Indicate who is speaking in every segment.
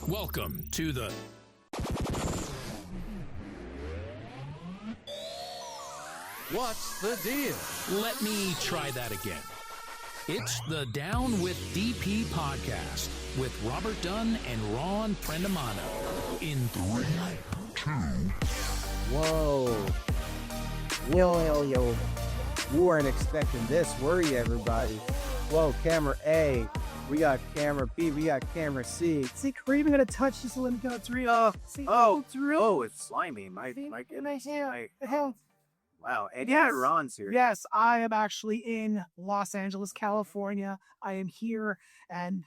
Speaker 1: Welcome to the
Speaker 2: What's the deal?
Speaker 1: Let me try that again. It's the Down with DP podcast with Robert Dunn and Ron Prendamano in 3, 2.
Speaker 3: Whoa. Yo. You weren't expecting this, were you, everybody? Whoa, camera A. We got camera B. We got camera C.
Speaker 4: See, we're even gonna touch this one. It's real. See, it's real.
Speaker 3: Oh, it's slimy. My goodness. Wow. And yeah, Ron's here.
Speaker 4: Yes, I am actually in Los Angeles, California. I am here, and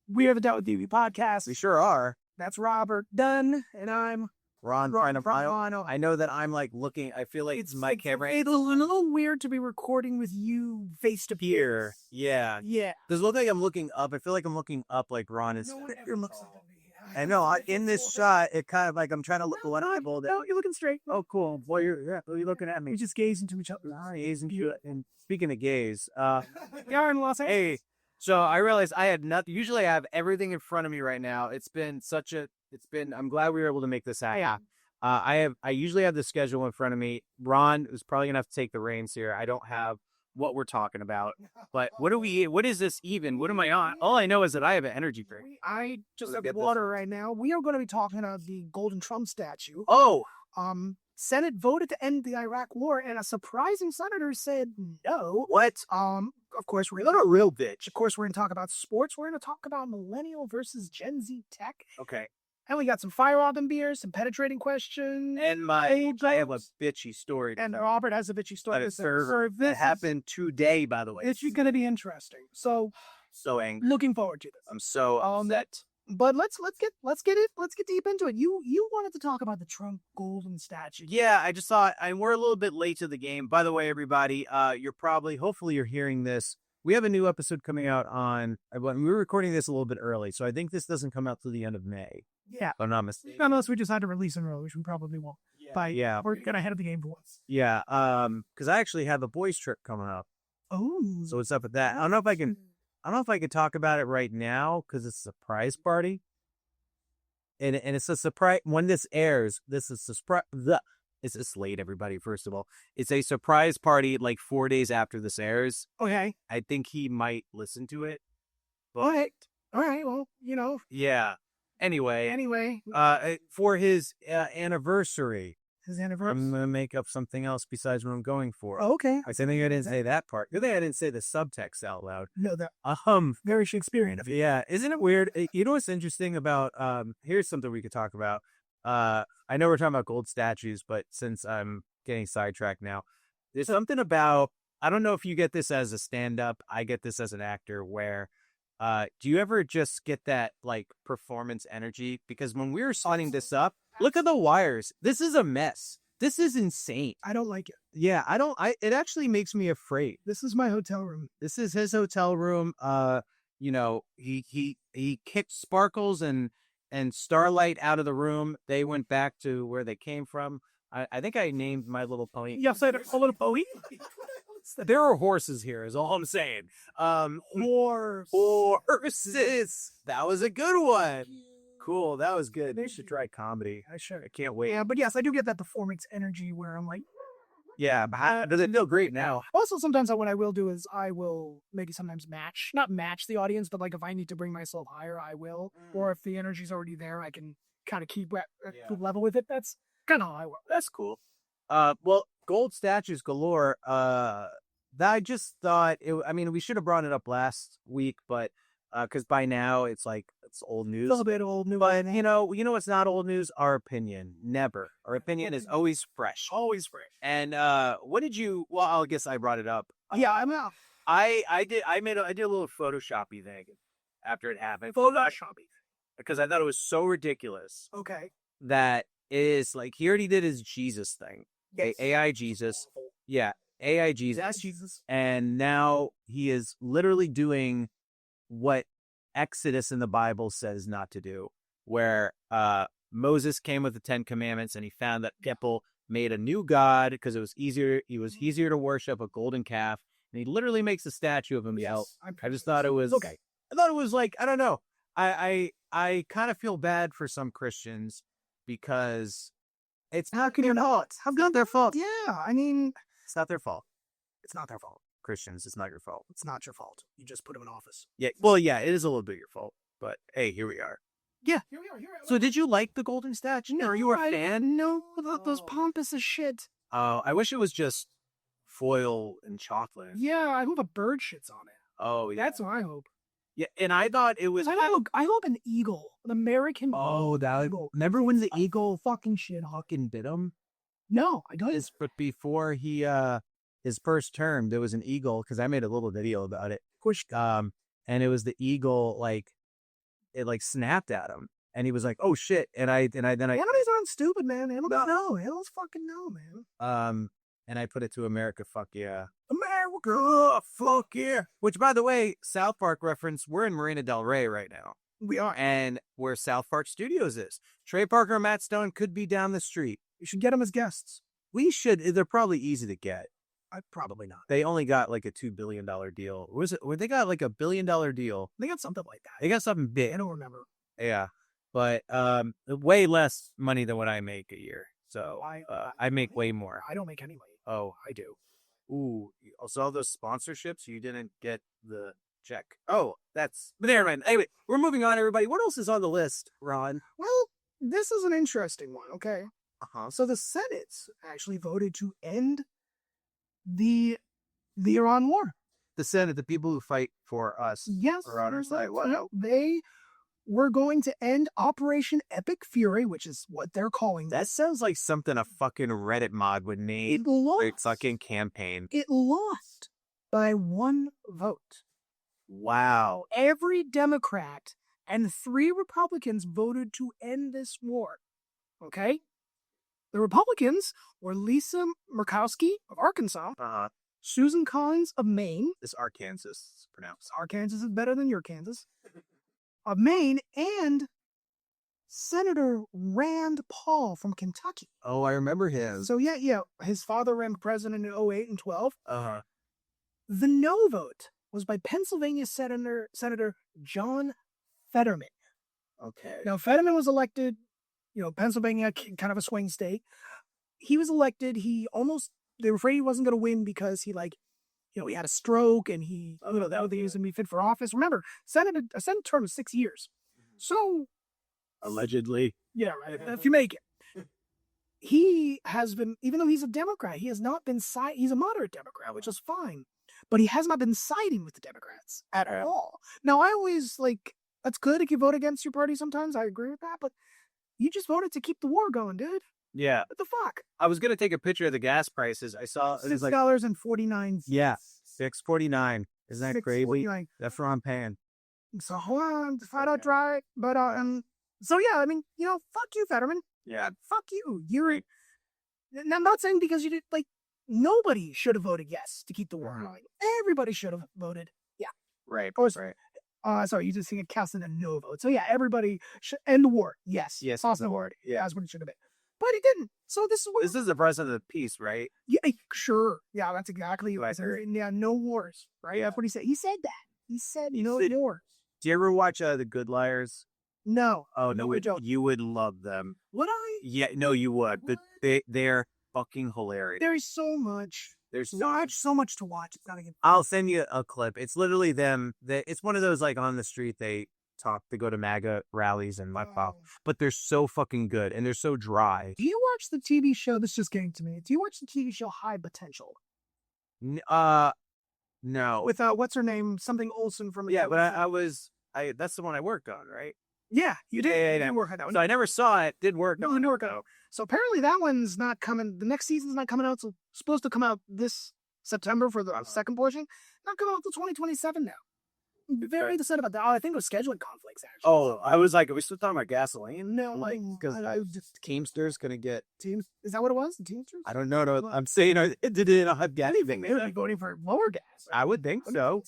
Speaker 4: we are the Down with DP podcast.
Speaker 3: We sure are.
Speaker 4: That's Robert Dunn, and I'm
Speaker 3: Ron
Speaker 4: Prendamano.
Speaker 3: I know that I'm like looking. I feel like it's my camera.
Speaker 4: It's a little weird to be recording with you face to
Speaker 3: Here.
Speaker 4: face.
Speaker 3: Yeah. Does it look like I'm looking up? I feel like I'm looking up like Ron is.
Speaker 4: No one ever looks up at me.
Speaker 3: I know. In this shot, it kind of like I'm trying to look one eyeball.
Speaker 4: No, you're looking straight.
Speaker 3: Oh, cool. Boy, you're looking at me.
Speaker 4: We just gaze into each other.
Speaker 3: And speaking of gays,
Speaker 4: You're in Los Angeles.
Speaker 3: hey, so I realized I had nothing. Usually I have everything in front of me right now. I'm glad we were able to make this happen.
Speaker 4: Yeah.
Speaker 3: I usually have the schedule in front of me. Ron is probably going to have to take the reins here. I don't have what we're talking about, but what is this even? What am I on? All I know is that I have an energy drink.
Speaker 4: I just
Speaker 3: Let's
Speaker 4: have
Speaker 3: get this.
Speaker 4: water right now. We are going to be talking about the Golden Trump statue.
Speaker 3: Oh,
Speaker 4: Senate voted to end the Iraq War, and a surprising senator said no.
Speaker 3: what?
Speaker 4: Of course, we're
Speaker 3: Not a real bitch.
Speaker 4: Of course, we're going to talk about sports. We're going to talk about Millennial versus Gen Z tech.
Speaker 3: Okay.
Speaker 4: And we got some fire robin beers, some penetrating questions.
Speaker 3: And I have a bitchy story.
Speaker 4: And Robert has a bitchy story.
Speaker 3: That happened today, by the way.
Speaker 4: It's going to be interesting. So
Speaker 3: angry.
Speaker 4: looking forward to this.
Speaker 3: I'm so upset.
Speaker 4: But let's get deep into it. You wanted to talk about the Trump golden statue.
Speaker 3: Yeah, I just thought we're a little bit late to the game. By the way, everybody, hopefully you're hearing this. We have a new episode coming out we're recording this a little bit early, so I think this doesn't come out till the end of May.
Speaker 4: Yeah.
Speaker 3: If I'm not mistaken.
Speaker 4: Unless we decide to release it early, which we probably won't.
Speaker 3: Yeah.
Speaker 4: We're getting ahead of the game for once.
Speaker 3: Yeah. Because I actually have a boys trip coming up.
Speaker 4: Oh.
Speaker 3: So what's up with that? I don't know if I can talk about it right now because it's a surprise party. And it's a surprise when this airs. This is a surprise. It's late, everybody. First of all, it's a surprise party like 4 days after this airs.
Speaker 4: Okay.
Speaker 3: I think he might listen to it.
Speaker 4: All right. Well,
Speaker 3: Yeah. Anyway. For his anniversary.
Speaker 4: His anniversary.
Speaker 3: I'm gonna make up something else besides what I'm going for.
Speaker 4: Oh, okay.
Speaker 3: I think I didn't say that part. Good thing I didn't say the subtext out loud.
Speaker 4: No, that
Speaker 3: Very
Speaker 4: Shakespearean of you.
Speaker 3: Yeah, isn't it weird? You know what's interesting about here's something we could talk about. I know we're talking about gold statues, but since I'm getting sidetracked now, there's something about, I don't know if you get this as a stand-up, I get this as an actor, where do you ever just get that like performance energy? Because when we were setting this up, look at the wires. This is a mess. This is insane.
Speaker 4: I don't like it.
Speaker 3: Yeah, it actually makes me afraid.
Speaker 4: This is my hotel room.
Speaker 3: This is his hotel room. He kicked Sparkles and Starlight out of the room. They went back to where they came from. I think I named my little pony.
Speaker 4: You said a little pony?
Speaker 3: There are horses here, is all I'm saying. Horses. That was a good one. Cool. That was good. They should try comedy. I can't wait.
Speaker 4: Yeah, but yes, I do get that performance energy where I'm like,
Speaker 3: yeah, but does it feel great now?
Speaker 4: Also, sometimes what I will do is I will maybe sometimes not match the audience, but like if I need to bring myself higher, I will. Or if the energy's already there, I can kind of keep level with it. That's kind of how I work.
Speaker 3: That's cool. Well, gold statues galore. I just thought we should have brought it up last week, but because by now it's old news.
Speaker 4: A little bit old news.
Speaker 3: But you know what's not old news? Our opinion. Never. Our opinion is always fresh.
Speaker 4: Always fresh.
Speaker 3: And what did you? Well, I guess I brought it up.
Speaker 4: Yeah, I'm out.
Speaker 3: I did a little Photoshoppy thing after it happened.
Speaker 4: Photoshoppy.
Speaker 3: Because I thought it was so ridiculous.
Speaker 4: Okay.
Speaker 3: That is like he already did his Jesus thing.
Speaker 4: Yes.
Speaker 3: AI Jesus. Yeah. AI Jesus.
Speaker 4: That's Jesus.
Speaker 3: And now he is literally doing what Exodus in the Bible says not to do, where Moses came with the 10 Commandments and he found that people made a new god because it was easier to worship a golden calf, and he literally makes a statue of himself.
Speaker 4: Yes,
Speaker 3: I just thought it was
Speaker 4: okay.
Speaker 3: I thought it was like, I don't know. I I kind of feel bad for some Christians because it's
Speaker 4: How can you not? How not their fault? Yeah, I mean,
Speaker 3: it's not their fault.
Speaker 4: it's not their fault.
Speaker 3: Christians, it's not your fault.
Speaker 4: It's not your fault. You just put them in office.
Speaker 3: Yeah, well, yeah, it is a little bit your fault, but hey, here we are.
Speaker 4: Yeah, here we are.
Speaker 3: So, did you like the golden statue? Are you a fan?
Speaker 4: No, those pompous as shit.
Speaker 3: Oh, I wish it was just foil and chocolate.
Speaker 4: Yeah, I hope a bird shits on it.
Speaker 3: Oh, yeah.
Speaker 4: That's what I hope.
Speaker 3: Yeah, and I thought it was.
Speaker 4: I hope an eagle, an American.
Speaker 3: Oh, that.
Speaker 4: eagle.
Speaker 3: Remember when the eagle
Speaker 4: fucking shit.
Speaker 3: fucking bit him?
Speaker 4: No, I don't.
Speaker 3: But before he his first term, there was an eagle because I made a little video about it. And it was the eagle it snapped at him, and he was like, "Oh shit!" And I
Speaker 4: Animals aren't stupid, man. Animals know. Animals fucking know, man.
Speaker 3: And I put it to America. Fuck yeah, America! Fuck yeah! Which, by the way, South Park reference. We're in Marina Del Rey right now.
Speaker 4: We are,
Speaker 3: and where South Park Studios is. Trey Parker and Matt Stone could be down the street.
Speaker 4: You should get them as guests.
Speaker 3: We should. They're probably easy to get.
Speaker 4: Probably not.
Speaker 3: They only got like a $2 billion deal. They got like $1 billion deal.
Speaker 4: They got something like that.
Speaker 3: They got something big.
Speaker 4: I don't remember.
Speaker 3: Yeah. But way less money than what I make a year. So I make way more.
Speaker 4: I don't make any money.
Speaker 3: Oh, I do. Ooh. Also, all those sponsorships, you didn't get the check. Oh, that's... But never mind. Anyway, we're moving on, everybody. What else is on the list, Ron?
Speaker 4: Well, this is an interesting one, okay?
Speaker 3: Uh-huh.
Speaker 4: So the Senate actually voted to end the Iran war.
Speaker 3: The Senate, the people who fight for us.
Speaker 4: Yes.
Speaker 3: Are on our side. Wow.
Speaker 4: They were going to end Operation Epic Fury, which is what they're calling
Speaker 3: That sounds like something a fucking Reddit mod would need.
Speaker 4: It lost.
Speaker 3: Their fucking campaign.
Speaker 4: It lost by 1 vote.
Speaker 3: Wow.
Speaker 4: Every Democrat and 3 Republicans voted to end this war. Okay? The Republicans were Lisa Murkowski of Arkansas, Susan Collins of Maine.
Speaker 3: This Arkansas is pronounced.
Speaker 4: Arkansas is better than your Kansas. Of Maine, and Senator Rand Paul from Kentucky.
Speaker 3: Oh, I remember him.
Speaker 4: So yeah, his father ran president in 08 and 12.
Speaker 3: Uh-huh.
Speaker 4: The no vote was by Pennsylvania Senator John Fetterman.
Speaker 3: Okay.
Speaker 4: Now, Fetterman was elected, Pennsylvania, kind of a swing state. He was elected. They were afraid he wasn't going to win because he he had a stroke and he was going to be fit for office. Remember, a Senate term is 6 years. So,
Speaker 3: allegedly.
Speaker 4: Yeah, right. If you make it. He has been, even though he's a Democrat, he has not been he's a moderate Democrat, which is fine. But he has not been siding with the Democrats at all. Now, I always, that's good if you vote against your party sometimes. I agree with that. But you just voted to keep the war going, dude.
Speaker 3: Yeah.
Speaker 4: What the fuck?
Speaker 3: I was going to take a picture of the gas prices. I saw it was
Speaker 4: $6.49.
Speaker 3: Yeah. $6.49. Isn't that crazy?
Speaker 4: $6.49.
Speaker 3: That's what I'm paying.
Speaker 4: So hold on, flat out dry. But so yeah, I mean, fuck you, Fetterman.
Speaker 3: Yeah.
Speaker 4: Fuck you. And I'm not saying because you did nobody should have voted yes to keep the war going. Everybody should have voted yeah.
Speaker 3: Right.
Speaker 4: Right. Sorry, you just think it cast in a no vote. So yeah, everybody should end the war. Yes.
Speaker 3: Yes.
Speaker 4: Toss the war. Yeah, that's what it should have been. But he didn't. So this is
Speaker 3: the president of peace, right?
Speaker 4: Yeah, sure. Yeah, that's exactly what I said. Yeah, no wars, right? That's what he said. He said that. He said no wars.
Speaker 3: Do you ever watch The Good Liars?
Speaker 4: No.
Speaker 3: Oh, no, you would love them.
Speaker 4: Would I?
Speaker 3: Yeah, no, you would. But they're fucking hilarious.
Speaker 4: There's so much. There's so much to watch. It's not even...
Speaker 3: I'll send you a clip. It's literally them. It's one of those on the street they go to MAGA rallies and pop. But they're so fucking good and they're so dry.
Speaker 4: Do you watch the TV show? This just came to me. Do you watch the TV show High Potential?
Speaker 3: No.
Speaker 4: With what's her name? Something Olsen from...
Speaker 3: Yeah, but I that's the one I worked on, right?
Speaker 4: Yeah, you did.
Speaker 3: Yeah.
Speaker 4: You did work on that one.
Speaker 3: So I never saw it. Did work.
Speaker 4: No, I never got out. So apparently that one's not coming. The next season's not coming out. It's supposed to come out this September for the second portion. Not coming out until 2027 now. I'm very upset about that. Oh, I think it was scheduling conflicts, actually.
Speaker 3: Oh, I was like, are we still talking about gasoline?
Speaker 4: No,
Speaker 3: because I just Teamsters gonna get
Speaker 4: Teams. Is that what it was? The Teamsters?
Speaker 3: I don't know. No, I'm saying it didn't have anything.
Speaker 4: They would be voting for lower gas.
Speaker 3: I would think so.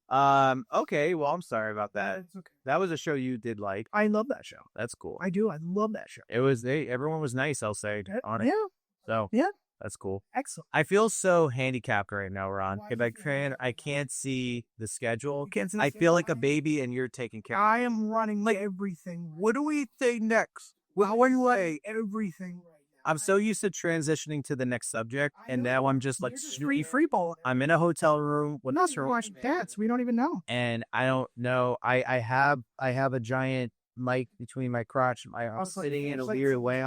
Speaker 3: Okay. Well, I'm sorry about that.
Speaker 4: It's okay.
Speaker 3: That was a show you did like.
Speaker 4: I love that show.
Speaker 3: That's cool.
Speaker 4: I do. I love that show.
Speaker 3: It was. Everyone was nice. I'll say on it.
Speaker 4: Yeah.
Speaker 3: So
Speaker 4: yeah.
Speaker 3: That's cool.
Speaker 4: Excellent.
Speaker 3: I feel so handicapped right now, Ron.
Speaker 4: Why
Speaker 3: If
Speaker 4: do
Speaker 3: I
Speaker 4: you feel
Speaker 3: can,
Speaker 4: handicapped?
Speaker 3: I can't see the schedule.
Speaker 4: You can't see the
Speaker 3: I feel like a
Speaker 4: schedule?
Speaker 3: baby, and you're taking care.
Speaker 4: I am running everything.
Speaker 2: What do we say next? Well, what do you say?
Speaker 4: Everything right now.
Speaker 3: I'm so used to transitioning to the next subject, and now I'm just like
Speaker 4: You're just free ball.
Speaker 3: I'm in a hotel room with
Speaker 4: Not
Speaker 3: this
Speaker 4: watching dance. We don't even know.
Speaker 3: and I don't know. I have a giant mic between my crotch and I'm sitting in a weird way.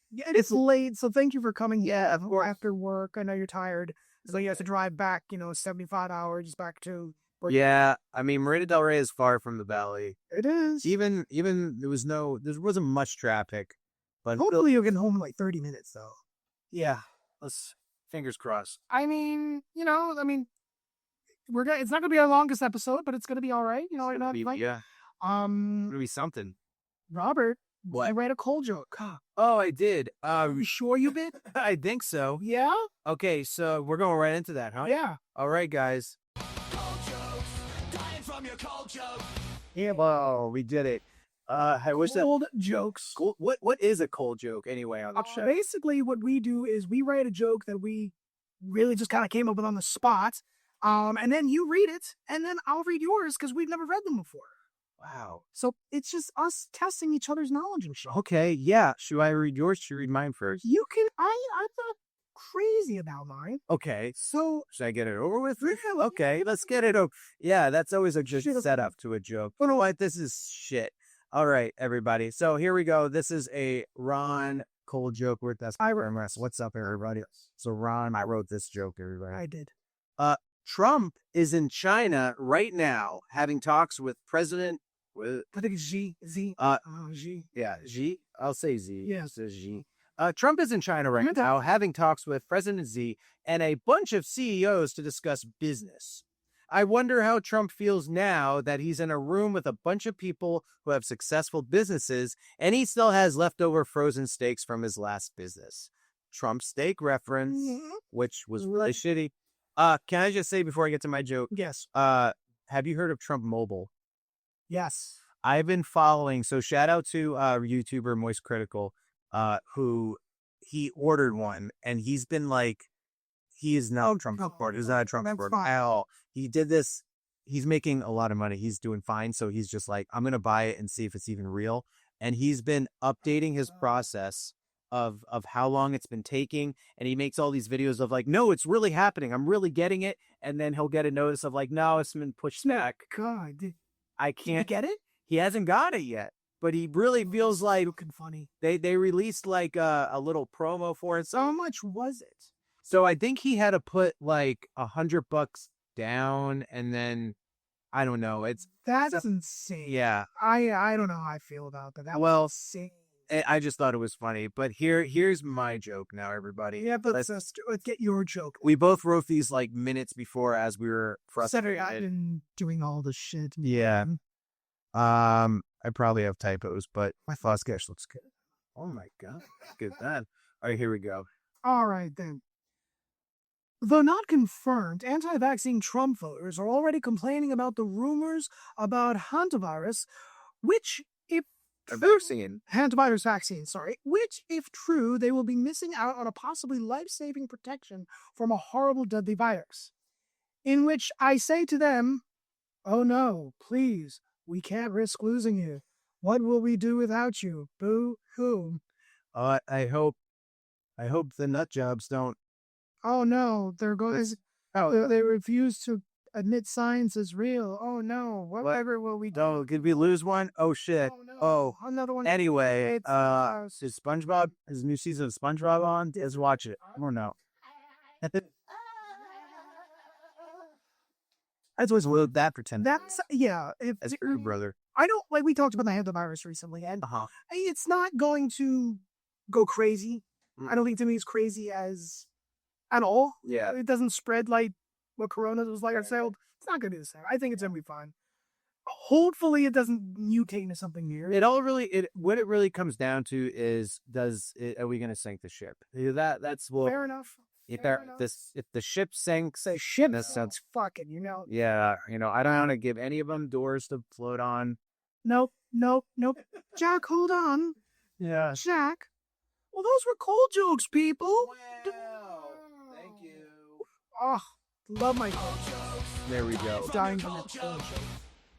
Speaker 4: Yeah, it's late, so thank you for coming. Yeah, or after work. I know you're tired. So you have to drive back, 75 hours back to.
Speaker 3: Yeah, I mean Marina Del Rey is far from the valley.
Speaker 4: It is.
Speaker 3: Even there wasn't much traffic, but
Speaker 4: Hopefully you'll get home in like 30 minutes though.
Speaker 3: yeah, let's fingers crossed.
Speaker 4: I mean, it's not gonna be our longest episode, but it's gonna be all right.
Speaker 3: Yeah, it'll be something.
Speaker 4: Robert,
Speaker 3: What?
Speaker 4: I read a cold joke.
Speaker 3: Oh, I did.
Speaker 4: You sure you did?
Speaker 3: I think so.
Speaker 4: Yeah?
Speaker 3: Okay, so we're going right into that, huh?
Speaker 4: Yeah.
Speaker 3: All right, guys. Yeah, well, we did it. I wish that
Speaker 4: Cold jokes.
Speaker 3: what is a cold joke anyway on the show?
Speaker 4: Basically, what we do is we write a joke that we really just kind of came up with on the spot, and then you read it, and then I'll read yours because we've never read them before.
Speaker 3: Wow.
Speaker 4: So it's just us testing each other's knowledge and shit.
Speaker 3: Okay, yeah. Should I read yours? Should you read mine first?
Speaker 4: You can. I'm not crazy about mine.
Speaker 3: Okay.
Speaker 4: So
Speaker 3: Should I get it over with? Okay, let's get it over. Yeah, that's always a good setup to a joke. You know what? This is shit. All right, everybody. So here we go. This is a Ron cold joke. What's up, everybody? So Ron, I wrote this joke, everybody.
Speaker 4: I did.
Speaker 3: Trump is in China right now having talks with President.
Speaker 4: I think it's Z. Z. Z.
Speaker 3: Yeah, Xi. I'll say Z.
Speaker 4: Yeah.
Speaker 3: So Xi. Trump is in China right now having talks with President Xi and a bunch of CEOs to discuss business. I wonder how Trump feels now that he's in a room with a bunch of people who have successful businesses and he still has leftover frozen steaks from his last business. Trump steak reference, which was really shitty. Can I just say before I get to my joke?
Speaker 4: Yes.
Speaker 3: Have you heard of Trump Mobile?
Speaker 4: Yes.
Speaker 3: I've been following. So shout out to YouTuber Moist Critical, who he ordered one, and he's been like, he is not Trump support. He's not a Trump support at all. He did this. He's making a lot of money. He's doing fine. So he's just like, I'm gonna buy it and see if it's even real. And he's been updating his process of how long it's been taking, and he makes all these videos of like, no, it's really happening. I'm really getting it, and then he'll get a notice of like, no, it's been pushed back.
Speaker 4: God.
Speaker 3: I can't
Speaker 4: get it.
Speaker 3: He hasn't got it yet, but he really feels like
Speaker 4: looking funny.
Speaker 3: They released like a little promo for it. So
Speaker 4: How much was it?
Speaker 3: So I think he had to put like $100 down, and then I don't know.
Speaker 4: That's insane.
Speaker 3: Yeah.
Speaker 4: I don't know how I feel about that. That was insane.
Speaker 3: I just thought it was funny. But here's my joke now, everybody.
Speaker 4: Yeah, but let's get your joke.
Speaker 3: We both wrote these like minutes before as we were frustrated.
Speaker 4: I've been doing all the shit.
Speaker 3: Yeah. I probably have typos, but my thoughts sketch looks good. Oh my god, look at that. All right, here we go.
Speaker 4: All right then. Though not confirmed, anti-vaccine Trump voters are already complaining about the rumors about hantavirus, which if hantavirus vaccine, which if true, they will be missing out on a possibly life-saving protection from a horrible deadly virus. In which I say to them, oh no, please, we can't risk losing you. What will we do without you? Boo-hoo.
Speaker 3: I hope the nut jobs don't.
Speaker 4: Oh no, they're going. They refuse to admit science is real. Oh no, whatever will we do?
Speaker 3: Oh, did we lose one? Oh shit.
Speaker 4: Oh, no.
Speaker 3: Oh,
Speaker 4: Another one.
Speaker 3: Anyway,
Speaker 4: It's,
Speaker 3: is SpongeBob, his new season of SpongeBob on? Let's watch it. Or no. That's always load that for 10.
Speaker 4: That's
Speaker 3: That's your brother.
Speaker 4: I don't like. We talked about the hantavirus recently, and it's not going to go crazy. I don't think to me it's crazy at all.
Speaker 3: Yeah.
Speaker 4: It doesn't spread like what Corona was like. It's not going to be the same. I think it's going to be fine. Hopefully, it doesn't mutate into something new.
Speaker 3: What it really comes down to is, are we going to sink the ship? That's
Speaker 4: fair enough.
Speaker 3: If the ship sinks,
Speaker 4: the ship
Speaker 3: sounds
Speaker 4: fucking,
Speaker 3: Yeah, I don't want to give any of them doors to float on.
Speaker 4: Nope. Jack, hold on.
Speaker 3: Yeah.
Speaker 4: Jack, Well, those were cold jokes, people.
Speaker 3: Wow. Thank you.
Speaker 4: Oh, love my cold jokes.
Speaker 3: There we go.
Speaker 4: Dying from that cold joke.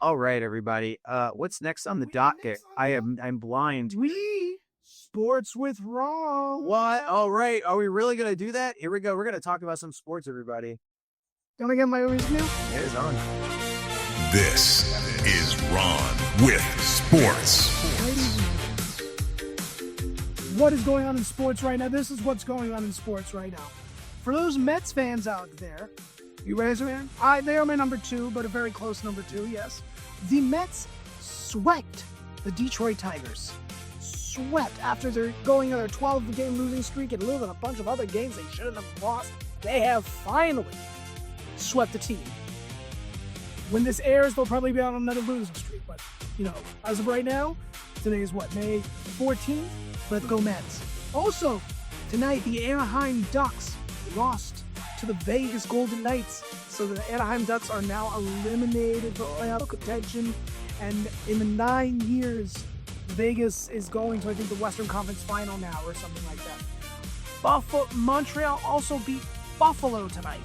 Speaker 3: All right, everybody. What's next on the docket? I'm blind.
Speaker 4: Sports with Ron.
Speaker 3: What? All right. Are we really gonna do that? Here we go. We're gonna talk about some sports, everybody.
Speaker 4: Don't I get my review?
Speaker 3: It is on.
Speaker 5: This is Ron with Sports.
Speaker 4: What is going on in sports right now? This is what's going on in sports right now. For those Mets fans out there, you raise your hand? They are my number 2, but a very close number 2, yes. The Mets swept the Detroit Tigers. Swept after they're going on their 12-game losing streak and losing a bunch of other games they shouldn't have lost. They have finally swept the team. When this airs, they'll probably be on another losing streak. But, as of right now, today is what, May 14th? Let's go Mets. Also, tonight, the Anaheim Ducks lost to the Vegas Golden Knights. So the Anaheim Ducks are now eliminated from playoff contention. And in the 9 years, Vegas is going to, I think, the Western Conference Final now or something like that. Montreal also beat Buffalo tonight.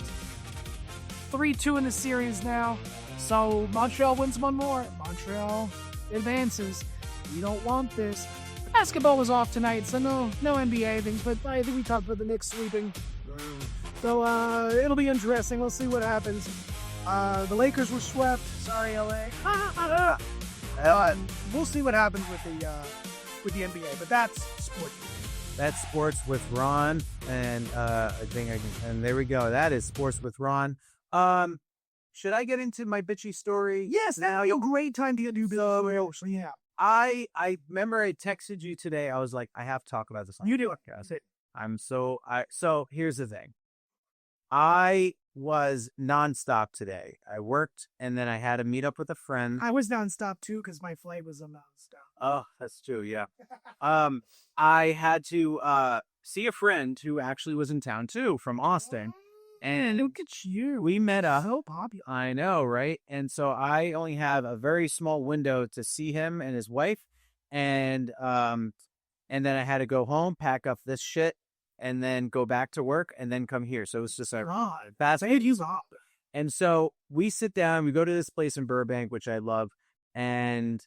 Speaker 4: 3-2 in the series now. So Montreal wins one more. Montreal advances. We don't want this. Basketball was off tonight, so no NBA things, but I think we talked about the Knicks sweeping. So it'll be interesting. We'll see what happens. The Lakers were swept. Sorry, LA. We'll see what happens with the NBA, but that's sports.
Speaker 3: That's Sports with Ron, and I think and there we go. That is Sports with Ron. Should I get into my bitchy story?
Speaker 4: Yes, now you're great time to get new bill. So yeah.
Speaker 3: I remember I texted you today. I was like, I have to talk about this on
Speaker 4: You do
Speaker 3: the podcast. So here's the thing. I was nonstop today. I worked and then I had to meet up with a friend.
Speaker 4: I was nonstop too because my flight was a nonstop.
Speaker 3: Oh, that's true. Yeah. I had to see a friend who actually was in town too from Austin. And
Speaker 4: look at you.
Speaker 3: We met up.
Speaker 4: So popular.
Speaker 3: I know, right? And so I only have a very small window to see him and his wife. And then I had to go home, pack up this shit, and then go back to work and then come here. So it was just a fast. And so we sit down, we go to this place in Burbank, which I love, and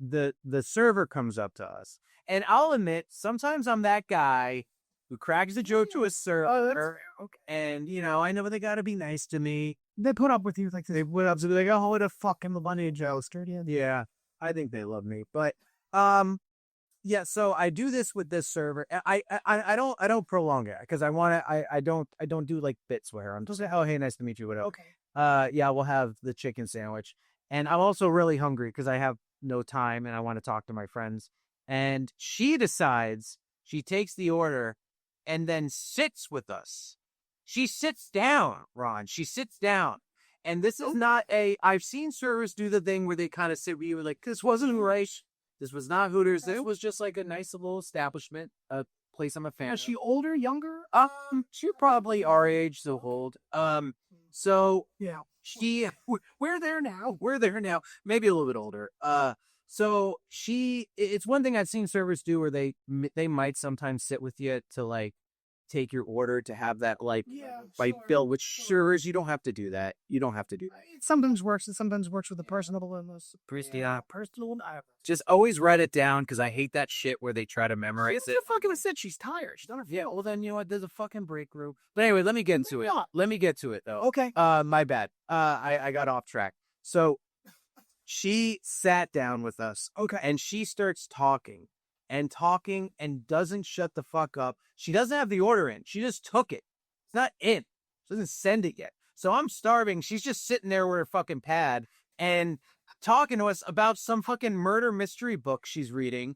Speaker 3: the server comes up to us. And I'll admit, sometimes I'm that guy who cracks a joke to a server, and, I know they got to be nice to me.
Speaker 4: They put up with you like this.
Speaker 3: They put up to me like, oh, what a fucking money joker. Yeah, I think they love me. But, yeah, so I do this with this server. I don't prolong it because I don't do like bits with her. I'm just like, oh, hey, nice to meet you, whatever.
Speaker 4: Okay.
Speaker 3: Yeah, we'll have the chicken sandwich. And I'm also really hungry because I have no time and I want to talk to my friends. And she decides, she takes the order and then sits with us. She sits down, Ron. She sits down. And this is not I've seen servers do the thing where they kind of sit with you like, this wasn't right. This was not Hooters. It was just like a nice little establishment, a place I'm a fan of.
Speaker 4: Is she older, younger?
Speaker 3: She's probably our age, so old. So
Speaker 4: yeah,
Speaker 3: we're there now. We're there now. Maybe a little bit older. So it's one thing I've seen servers do where they might sometimes sit with you to like take your order to have that bill, which servers, you don't have to do that. You don't have to do that.
Speaker 4: It sometimes works. It sometimes works with a personal illness.
Speaker 3: Personal. Just always write it down because I hate that shit where they try to memorize it.
Speaker 4: It's fucking said she's tired. She's done her.
Speaker 3: Yeah, well then, you know what? There's a fucking break room. But anyway, let me get into it. Let me get to it though.
Speaker 4: Okay.
Speaker 3: My bad. I got off track. So she sat down with us.
Speaker 4: Okay.
Speaker 3: And she starts talking and doesn't shut the fuck up. She doesn't have the order in. She just took it. It's not in. She doesn't send it yet. So I'm starving. She's just sitting there with her fucking pad and talking to us about some fucking murder mystery book she's reading.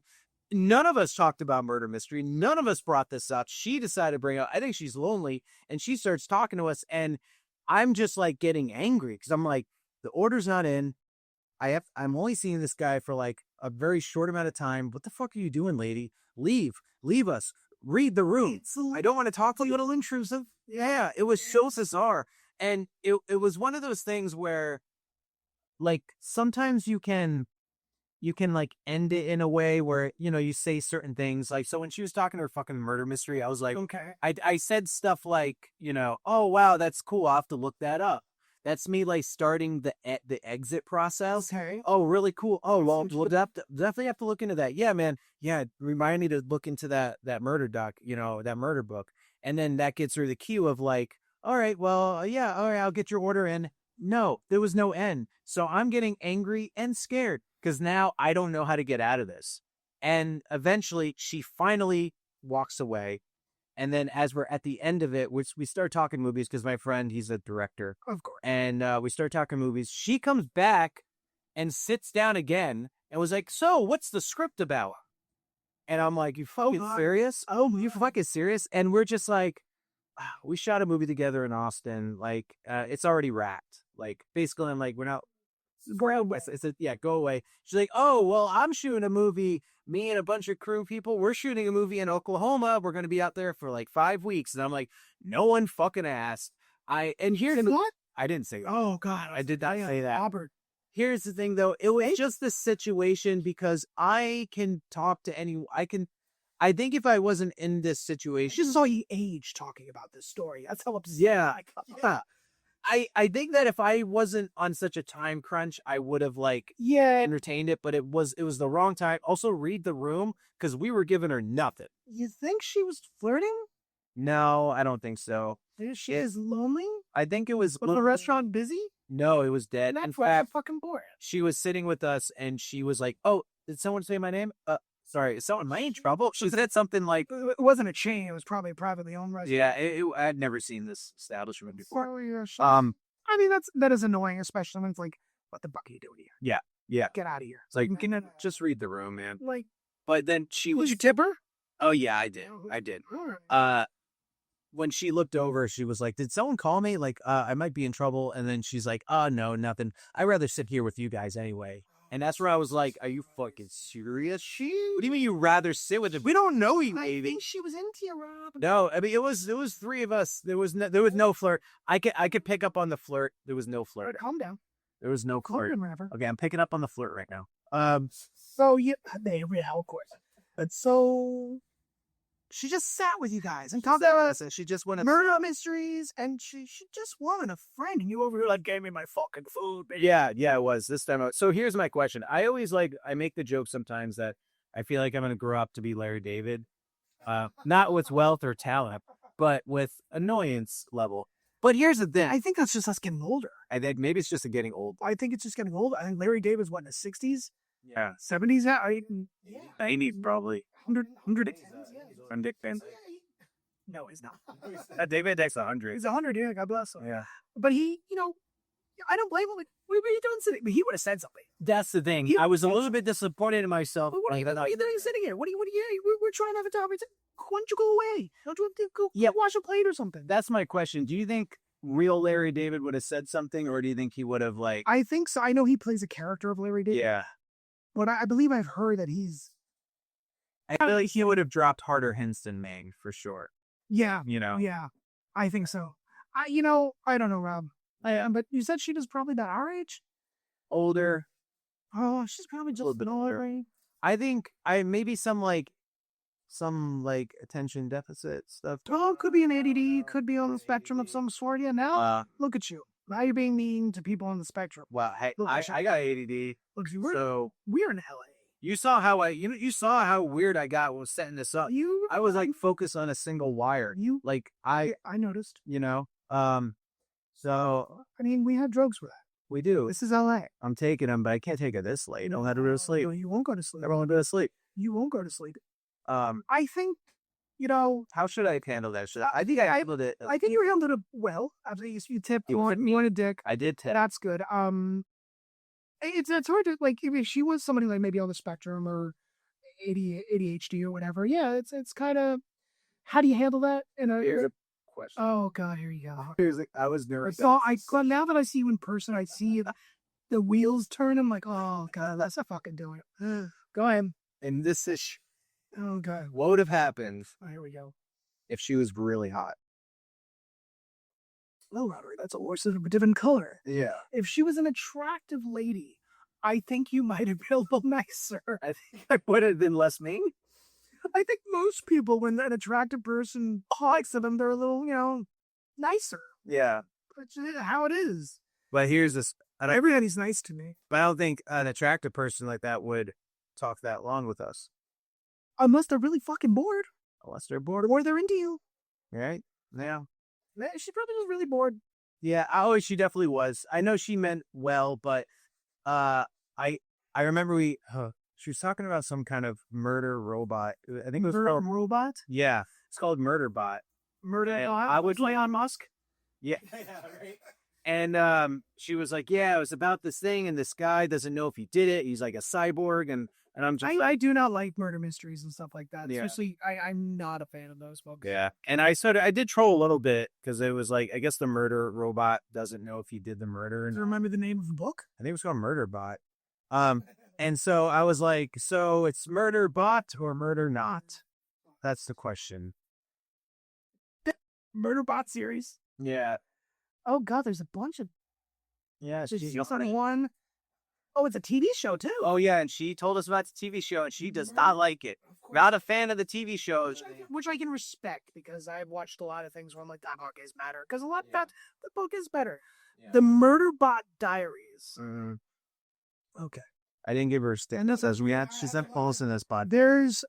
Speaker 3: None of us talked about murder mystery. None of us brought this up. She decided to bring it up. I think she's lonely, and she starts talking to us, and I'm just like getting angry because I'm like, the order's not in. I'm only seeing this guy for like a very short amount of time. What the fuck are you doing, lady? Leave us. Read the room. I don't want to talk to you. A little intrusive. Yeah, it was so bizarre. And it was one of those things where, like, sometimes you can you can like end it in a way where, you know, you say certain things. Like, so when she was talking her fucking murder mystery, I was like,
Speaker 4: Okay.
Speaker 3: I said stuff like, you know, oh wow, that's cool. I'll have to look that up. That's me like starting the exit process.
Speaker 4: Okay.
Speaker 3: Oh, really cool. Oh, well, definitely have to look into that. Yeah, man. Yeah, remind me to look into that murder doc, you know, that murder book. And then that gets her the cue of like, all right, well, yeah, all right, I'll get your order in. No, there was no end. So I'm getting angry and scared because now I don't know how to get out of this. And eventually she finally walks away. And then as we're at the end of it, which we start talking movies because my friend, he's a director.
Speaker 4: Of course.
Speaker 3: And we start talking movies. She comes back and sits down again and was like, so what's the script about? And I'm like, you fucking serious? Oh, you fucking serious? And we're just like, we shot a movie together in Austin. Like, it's already wrapped. Like, basically, I'm like, we're not. Yeah, go away. She's like, oh, well, I'm shooting a movie. Me and a bunch of crew people, we're shooting a movie in Oklahoma. We're going to be out there for like 5 weeks. And I'm like, no one fucking asked.
Speaker 4: What?
Speaker 3: I didn't say,
Speaker 4: Oh God,
Speaker 3: I did not say that.
Speaker 4: Robert.
Speaker 3: Here's the thing, though. It was just the situation because I can talk to anyone. I think if I wasn't in this situation,
Speaker 4: She saw you age talking about this story. That's how upset.
Speaker 3: yeah. I think that if I wasn't on such a time crunch, I would have like entertained it, but it was the wrong time. Also, read the room because we were giving her nothing.
Speaker 4: You think she was flirting?
Speaker 3: No, I don't think so.
Speaker 4: She is lonely.
Speaker 3: I think it was.
Speaker 4: Was the restaurant busy?
Speaker 3: No, it was dead.
Speaker 4: That's
Speaker 3: In
Speaker 4: why I'm
Speaker 3: fact,
Speaker 4: fucking bored.
Speaker 3: she was sitting with us and she was like, "Oh, did someone say my name? Sorry, is someone in trouble?" She said something like,
Speaker 4: It wasn't a chain. It was probably a privately owned restaurant.
Speaker 3: "Yeah, I'd never seen this establishment before."
Speaker 4: I mean, that is annoying, especially when it's like, what the fuck are you doing here?
Speaker 3: Yeah.
Speaker 4: Get out of here.
Speaker 3: It's like, just read the room, man.
Speaker 4: Like,
Speaker 3: But then she
Speaker 4: did
Speaker 3: was.
Speaker 4: you tip her?
Speaker 3: Oh yeah, I did.
Speaker 4: All right.
Speaker 3: When she looked over, she was like, "Did someone call me? Like, I might be in trouble." And then she's like, "Oh no, nothing. I'd rather sit here with you guys anyway." And that's where I was like, "Are you fucking serious? What do you mean you rather sit with him? We don't know you,
Speaker 4: I
Speaker 3: baby."
Speaker 4: think she was into you, Rob.
Speaker 3: No, I mean it was three of us. There was no flirt. I could pick up on the flirt. There was no
Speaker 4: All
Speaker 3: flirt.
Speaker 4: right, calm down.
Speaker 3: There was no
Speaker 4: Calm
Speaker 3: flirt.
Speaker 4: down, whatever.
Speaker 3: Okay, I'm picking up on the flirt right now.
Speaker 4: So of course. But so she just sat with you guys and talked about
Speaker 3: She just wanted
Speaker 4: murder mysteries, and she just wanted a friend, and you over here like gave me my fucking food, baby.
Speaker 3: Yeah, it was this time. So here's my question. I always I make the joke sometimes that I feel like I'm going to grow up to be Larry David, not with wealth or talent, but with annoyance level. But here's the thing.
Speaker 4: I think that's just us getting older.
Speaker 3: I think maybe it's just getting old.
Speaker 4: I think it's just getting older. I think Larry David's what, in his 60s?
Speaker 3: Yeah.
Speaker 4: 70s?
Speaker 3: 90 probably.
Speaker 4: 100.
Speaker 3: Dick Van.
Speaker 4: No, he's not.
Speaker 3: David Dick's 100.
Speaker 4: He's 100, yeah, God bless him.
Speaker 3: Yeah.
Speaker 4: But he, I don't blame him. Like, what are you doing sitting? But he would have said something.
Speaker 3: That's the thing. I was a little bit disappointed in myself.
Speaker 4: What are you sitting here? What are you, we're trying to have a talk. Why don't you go away? Don't you have to go wash a plate or something?
Speaker 3: That's my question. Do you think real Larry David would have said something, or do you think he would have
Speaker 4: I think so. I know he plays a character of Larry David.
Speaker 3: Yeah.
Speaker 4: But I believe I've heard that he's...
Speaker 3: I feel like he would have dropped harder hints than Mang, for sure.
Speaker 4: Yeah.
Speaker 3: You know?
Speaker 4: Yeah. I think so. I don't know, Rob. But you said she was probably about our age?
Speaker 3: Older.
Speaker 4: Oh, she's probably just a
Speaker 3: little bit older.
Speaker 4: right?
Speaker 3: I think maybe some attention deficit stuff.
Speaker 4: Oh, could be an ADD, could be on the spectrum of some sort. Yeah, now look at you. Now you're being mean to people on the spectrum.
Speaker 3: Well, hey,
Speaker 4: Look,
Speaker 3: I got ADD.
Speaker 4: Look,
Speaker 3: So
Speaker 4: we're in LA.
Speaker 3: you saw how you saw how weird I got when setting this up. I was like focused on a single wire. I
Speaker 4: noticed.
Speaker 3: So
Speaker 4: I mean, we have drugs for that.
Speaker 3: we do.
Speaker 4: This is LA.
Speaker 3: I'm taking them, but I can't take it this late. I don't have to go to sleep.
Speaker 4: No, you won't go to sleep.
Speaker 3: I won't go to sleep.
Speaker 4: You won't go to sleep.
Speaker 3: I
Speaker 4: think,
Speaker 3: how should I handle that? I think I handled it.
Speaker 4: I think you handled it well. Absolutely, you tipped. You want a dick.
Speaker 3: I did tip.
Speaker 4: That's good. It's hard to if she was somebody like maybe on the spectrum or ADHD or whatever. Yeah, it's kind of. How do you handle that?
Speaker 3: Here's a question.
Speaker 4: Oh God, here you go.
Speaker 3: I was nervous.
Speaker 4: So now that I see you in person, I see the wheels turn. I'm like, oh God, that's a fucking doing it. Go ahead.
Speaker 3: And this is
Speaker 4: Oh God.
Speaker 3: what would have happened
Speaker 4: Oh, here we go.
Speaker 3: if she was really hot.
Speaker 4: Well, Robert, that's a horse of a different color.
Speaker 3: Yeah.
Speaker 4: If she was an attractive lady, I think you might have been a little nicer.
Speaker 3: I think I would have been less mean.
Speaker 4: I think most people, when an attractive person likes them, they're a little, nicer.
Speaker 3: Yeah.
Speaker 4: That's how it is.
Speaker 3: But here's this.
Speaker 4: Everybody's nice to me.
Speaker 3: But I don't think an attractive person like that would talk that long with us.
Speaker 4: Unless they're really fucking bored.
Speaker 3: Unless they're bored.
Speaker 4: Or they're into you.
Speaker 3: Right? Yeah.
Speaker 4: She probably was really bored.
Speaker 3: Yeah. She definitely was. I know she meant well, but I remember she was talking about some kind of murder robot. I think it was called
Speaker 4: robot?
Speaker 3: Yeah. It's called Murderbot.
Speaker 4: I would play on Musk.
Speaker 3: Yeah. Right. And she was like, yeah, it was about this thing, and this guy doesn't know if he did it. He's like a cyborg, and I'm just
Speaker 4: I do not like murder mysteries and stuff like that.
Speaker 3: Yeah.
Speaker 4: Especially, I'm not a fan of those folks.
Speaker 3: Yeah. And I did troll a little bit because it was like, I guess the murder robot doesn't know if he did the murder.
Speaker 4: Do you remember the name of the book?
Speaker 3: I think it was called Murderbot. And so I was like, so it's Murderbot or Murder Not? That's the question.
Speaker 4: Murderbot series.
Speaker 3: Yeah.
Speaker 4: Oh God, there's a bunch of.
Speaker 3: Yeah.
Speaker 4: There's only one. Oh, it's a TV show too.
Speaker 3: Oh yeah, and she told us about the TV show, and she does not like it. Not a fan of the TV shows.
Speaker 4: Which I can respect because I've watched a lot of things where I'm like, that book is better. Because a lot of that, the book is better. Yeah. The Murderbot Diaries.
Speaker 3: Mm.
Speaker 4: Okay.
Speaker 3: I didn't give her a stand. Says we had. She sent Paul's in this pod.
Speaker 4: There's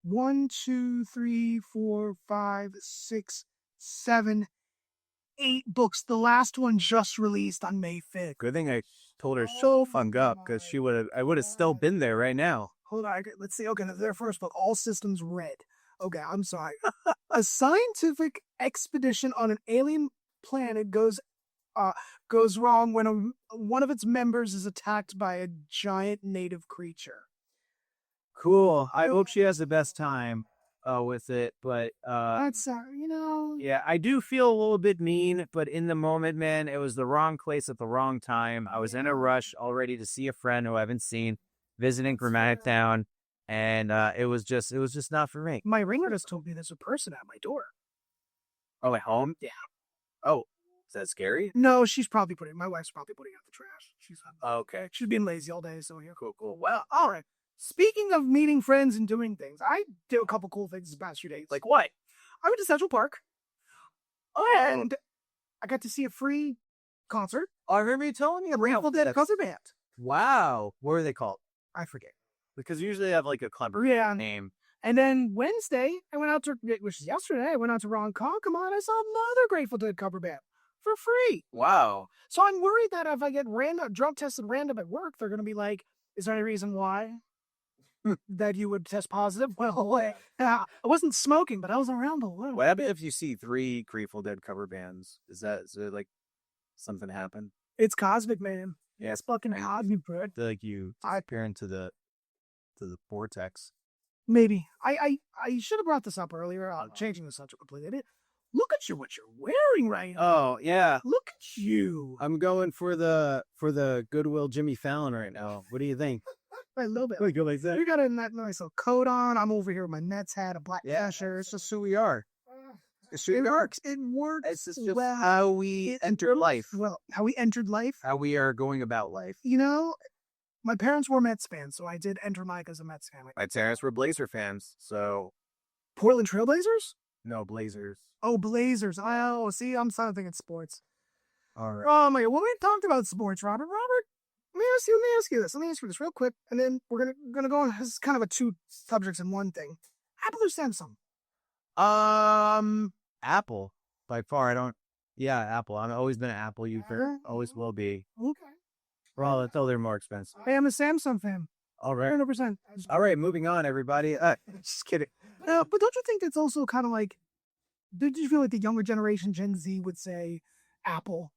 Speaker 4: 1, 2, 3, 4, 5, 6, 7, 8 books. The last one just released on May 5th.
Speaker 3: Good thing I told her so hung up because I would have still been there right now.
Speaker 4: Hold on, let's see. Okay, their first book, All Systems Red. Okay, I'm sorry. A scientific expedition on an alien planet goes wrong when one of its members is attacked by a giant native creature.
Speaker 3: Cool. I hope she has the best time with it, but
Speaker 4: that's
Speaker 3: Yeah, I do feel a little bit mean, but in the moment, man, it was the wrong place at the wrong time. I was in a rush already to see a friend who I haven't seen, visiting from out of town, and it was just not for me.
Speaker 4: My ringer just told me there's a person at my door.
Speaker 3: Oh, at home?
Speaker 4: Yeah.
Speaker 3: Oh, is that scary?
Speaker 4: No, my wife's probably putting out the trash.
Speaker 3: Okay.
Speaker 4: She's been lazy all day, so here.
Speaker 3: Cool.
Speaker 4: Well, all right. Speaking of meeting friends and doing things, I did a couple cool things this past few days.
Speaker 3: Like what?
Speaker 4: I went to Central Park, and I got to see a free concert.
Speaker 3: I remember you telling me.
Speaker 4: A Grateful Dead cover band.
Speaker 3: Wow. What were they called?
Speaker 4: I forget.
Speaker 3: Because usually they have like a clever name.
Speaker 4: And then Wednesday, which is yesterday, I went out to Ron Conkamon. I saw another Grateful Dead cover band for free.
Speaker 3: Wow.
Speaker 4: So I'm worried that if I get drug tested random at work, they're going to be like, is there any reason why that you would test positive? Well, I wasn't smoking, but I was around a little.
Speaker 3: What happens if you see 3 Grateful Dead cover bands? Is there like something happen?
Speaker 4: It's cosmic, man.
Speaker 3: Yeah,
Speaker 4: it's fucking cosmic, bro.
Speaker 3: Like you disappear into the vortex.
Speaker 4: Maybe. I should have brought this up earlier. Changing the subject completely. Look at what you're wearing right now.
Speaker 3: Oh yeah.
Speaker 4: Look at you.
Speaker 3: I'm going for the Goodwill Jimmy Fallon right now. What do you think?
Speaker 4: A little bit.
Speaker 3: Like that.
Speaker 4: You got a nice little coat on. I'm over here with my Nets hat, a black shirt.
Speaker 3: It's just who we are.
Speaker 4: It works. It works.
Speaker 3: It's just how we enter life.
Speaker 4: Well, how we entered life.
Speaker 3: How we are going about life.
Speaker 4: My parents were Mets fans, so I did enter life as a Mets fan.
Speaker 3: My parents were Blazer fans, so.
Speaker 4: Portland Trailblazers?
Speaker 3: No, Blazers.
Speaker 4: Oh, Blazers. Oh, see, I'm starting thinking sports.
Speaker 3: All right.
Speaker 4: Oh my God, well, we talked about sports, Robert. Let me ask you this real quick, and then we're gonna go on. This is kind of a 2 subjects in one thing. Apple or Samsung?
Speaker 3: Apple. By far, I don't. Yeah, Apple. I've always been an Apple user. Always will be.
Speaker 4: Okay.
Speaker 3: Well, until they're more expensive.
Speaker 4: Hey, I'm a Samsung fan.
Speaker 3: All right.
Speaker 4: 100%.
Speaker 3: All right, moving on, everybody. Just kidding.
Speaker 4: But don't you think that's also kind of like? Did you feel like the younger generation, Gen Z, would say Apple?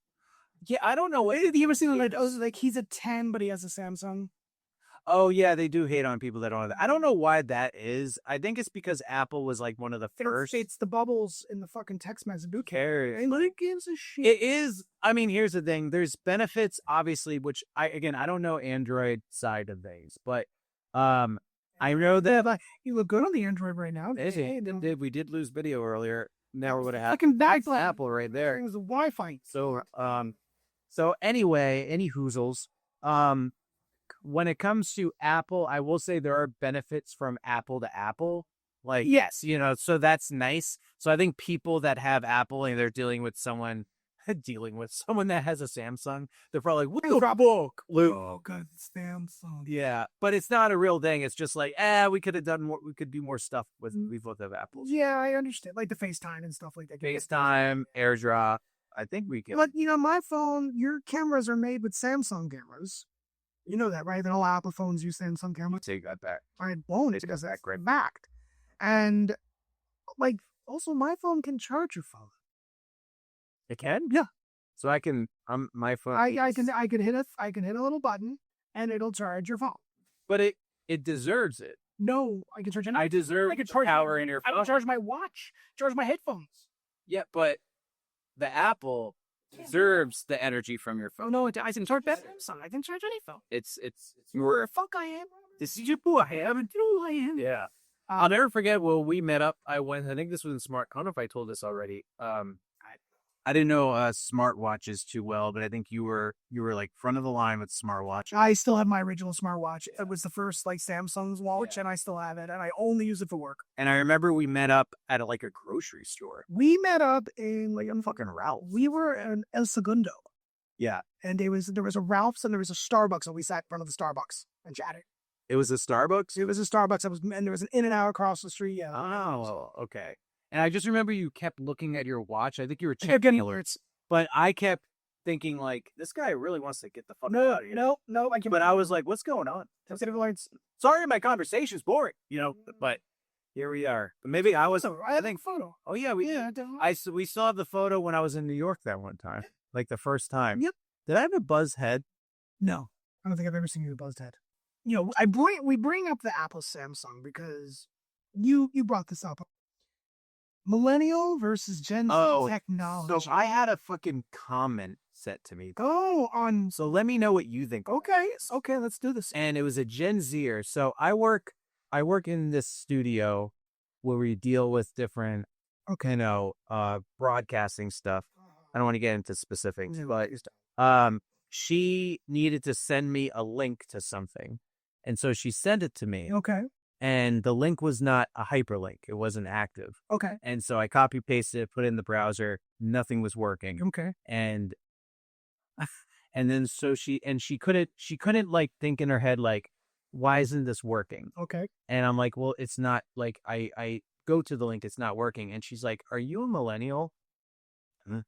Speaker 3: Yeah, I don't know.
Speaker 4: Have you ever seen like he's a 10, but he has a Samsung?
Speaker 3: Oh, yeah, they do hate on people that don't have that. I don't know why that is. I think it's because Apple was like one of the first.
Speaker 4: It's the bubbles in the fucking text message. Who
Speaker 3: cares?
Speaker 4: Nobody gives a shit.
Speaker 3: It is. I mean, here's the thing. There's benefits, obviously, which I don't know Android side of things, but I know that
Speaker 4: you look good on the Android right now.
Speaker 3: We did lose video earlier. Now we're gonna have
Speaker 4: fucking back
Speaker 3: Apple right there.
Speaker 4: Things the Wi-Fi.
Speaker 3: So anyway, any hoozles. when it comes to Apple, I will say there are benefits from Apple to Apple. Like,
Speaker 4: Yes.
Speaker 3: So that's nice. So I think people that have Apple and they're dealing with someone that has a Samsung, they're probably like, what the fuck, Luke?
Speaker 4: Oh, good Samsung.
Speaker 3: Yeah, but it's not a real thing. It's just like, we could have done more. We could do more stuff with. We both have Apples.
Speaker 4: Yeah, I understand. Like the FaceTime and stuff like that.
Speaker 3: FaceTime, AirDrop. I think we can.
Speaker 4: But my phone, your cameras are made with Samsung cameras. You know that, right? That all Apple phones use Samsung cameras.
Speaker 3: Take that back.
Speaker 4: I won't. It does that great backed. And also my phone can charge your phone.
Speaker 3: It can.
Speaker 4: Yeah.
Speaker 3: So I can. My phone.
Speaker 4: I can hit a little button and it'll charge your phone.
Speaker 3: But it deserves it.
Speaker 4: No, I can charge anything.
Speaker 3: I deserve
Speaker 4: I can charge
Speaker 3: power in your
Speaker 4: I
Speaker 3: phone.
Speaker 4: can charge my watch, charge my headphones.
Speaker 3: Yeah, but the Apple deserves the energy from your phone.
Speaker 4: Oh no, I can charge better. I can charge any phone.
Speaker 3: It's
Speaker 4: Where the fuck I am.
Speaker 3: this is your boy. I haven't.
Speaker 4: You know who I am.
Speaker 3: Yeah. I'll never forget when we met up. I think this was in Smart. I don't know if I told this already. I didn't know smartwatches too well, but I think you were like front of the line with smartwatch.
Speaker 4: I still have my original smartwatch. It was the first Samsung's watch, and I still have it, and I only use it for work.
Speaker 3: And I remember we met up at a grocery store.
Speaker 4: We met up in
Speaker 3: Fucking Ralph.
Speaker 4: we were in El Segundo,
Speaker 3: Yeah.
Speaker 4: and there was a Ralph's and there was a Starbucks, and we sat in front of the Starbucks and chatted.
Speaker 3: It was a Starbucks?
Speaker 4: It was a Starbucks, and there was an In-N-Out across the street. Yeah.
Speaker 3: Oh, okay. And I just remember you kept looking at your watch. I think you were
Speaker 4: I kept
Speaker 3: checking
Speaker 4: getting alerts.
Speaker 3: but I kept thinking this guy really wants to get the fuck
Speaker 4: No,
Speaker 3: out of here.
Speaker 4: no.
Speaker 3: But I was like, what's going on?
Speaker 4: I was getting alerts.
Speaker 3: Sorry, my conversation's boring, but here we are. But maybe I was.
Speaker 4: So I think photo.
Speaker 3: Oh yeah, we saw the photo when I was in New York that one time, like the first time.
Speaker 4: Yep.
Speaker 3: Did I have a buzz head?
Speaker 4: No, I don't think I've ever seen you with a buzzed head. We bring up the Apple Samsung because you brought this up. Millennial versus Gen Z technology.
Speaker 3: So I had a fucking comment set to me.
Speaker 4: on.
Speaker 3: So let me know what you think.
Speaker 4: Okay, let's do this.
Speaker 3: And it was a Gen Zer. So I work in this studio where we deal with different, broadcasting stuff. I don't want to get into specifics, but she needed to send me a link to something. And so she sent it to me.
Speaker 4: Okay.
Speaker 3: And the link was not a hyperlink. It wasn't active.
Speaker 4: Okay.
Speaker 3: And so I copy pasted it, put it in the browser. Nothing was working.
Speaker 4: Okay.
Speaker 3: And then so she couldn't think in her head, why isn't this working?
Speaker 4: Okay.
Speaker 3: And I'm like, well, it's not I go to the link. It's not working. And she's like, are you a millennial?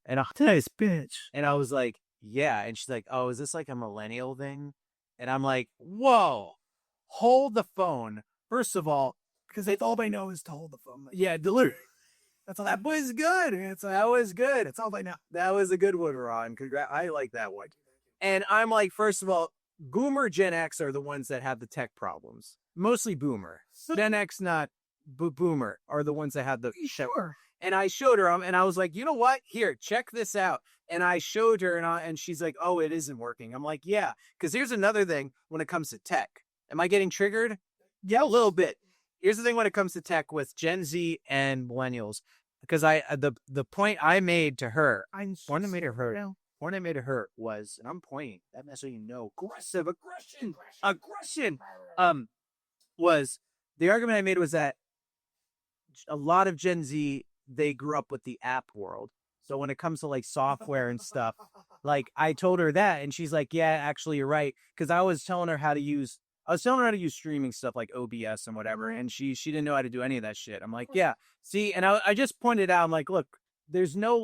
Speaker 3: And
Speaker 4: Nice bitch.
Speaker 3: And I was like, yeah. And she's like, oh, is this like a millennial thing? And I'm like, whoa, hold the phone. First of all,
Speaker 4: Because all they know is to hold the phone.
Speaker 3: yeah, delivery.
Speaker 4: That's all
Speaker 3: That was good. That was good.
Speaker 4: That's all they know.
Speaker 3: That was a good one, Ron. I like that one. And I'm like, first of all, Boomer, Gen X are the ones that have the tech problems. Mostly Boomer. Gen X, not Boomer, are the ones that have the
Speaker 4: Sure.
Speaker 3: And I showed her, and I was like, you know what? Here, check this out. And I showed her, and she's like, oh, it isn't working. I'm like, yeah, because here's another thing when it comes to tech. Am I getting triggered? Yeah, a little bit. Here's the thing when it comes to tech with Gen Z and millennials, because the point I made to her, point I made to her was, and I'm pointing, that message, aggression, was the argument I made was that a lot of Gen Z, they grew up with the app world. So when it comes to software and stuff, I told her that, and she's like, yeah, actually you're right. Cause I was telling her how to use streaming stuff like OBS and whatever. And she didn't know how to do any of that shit. I'm like, yeah, see, and I just pointed out, I'm like, look, there's no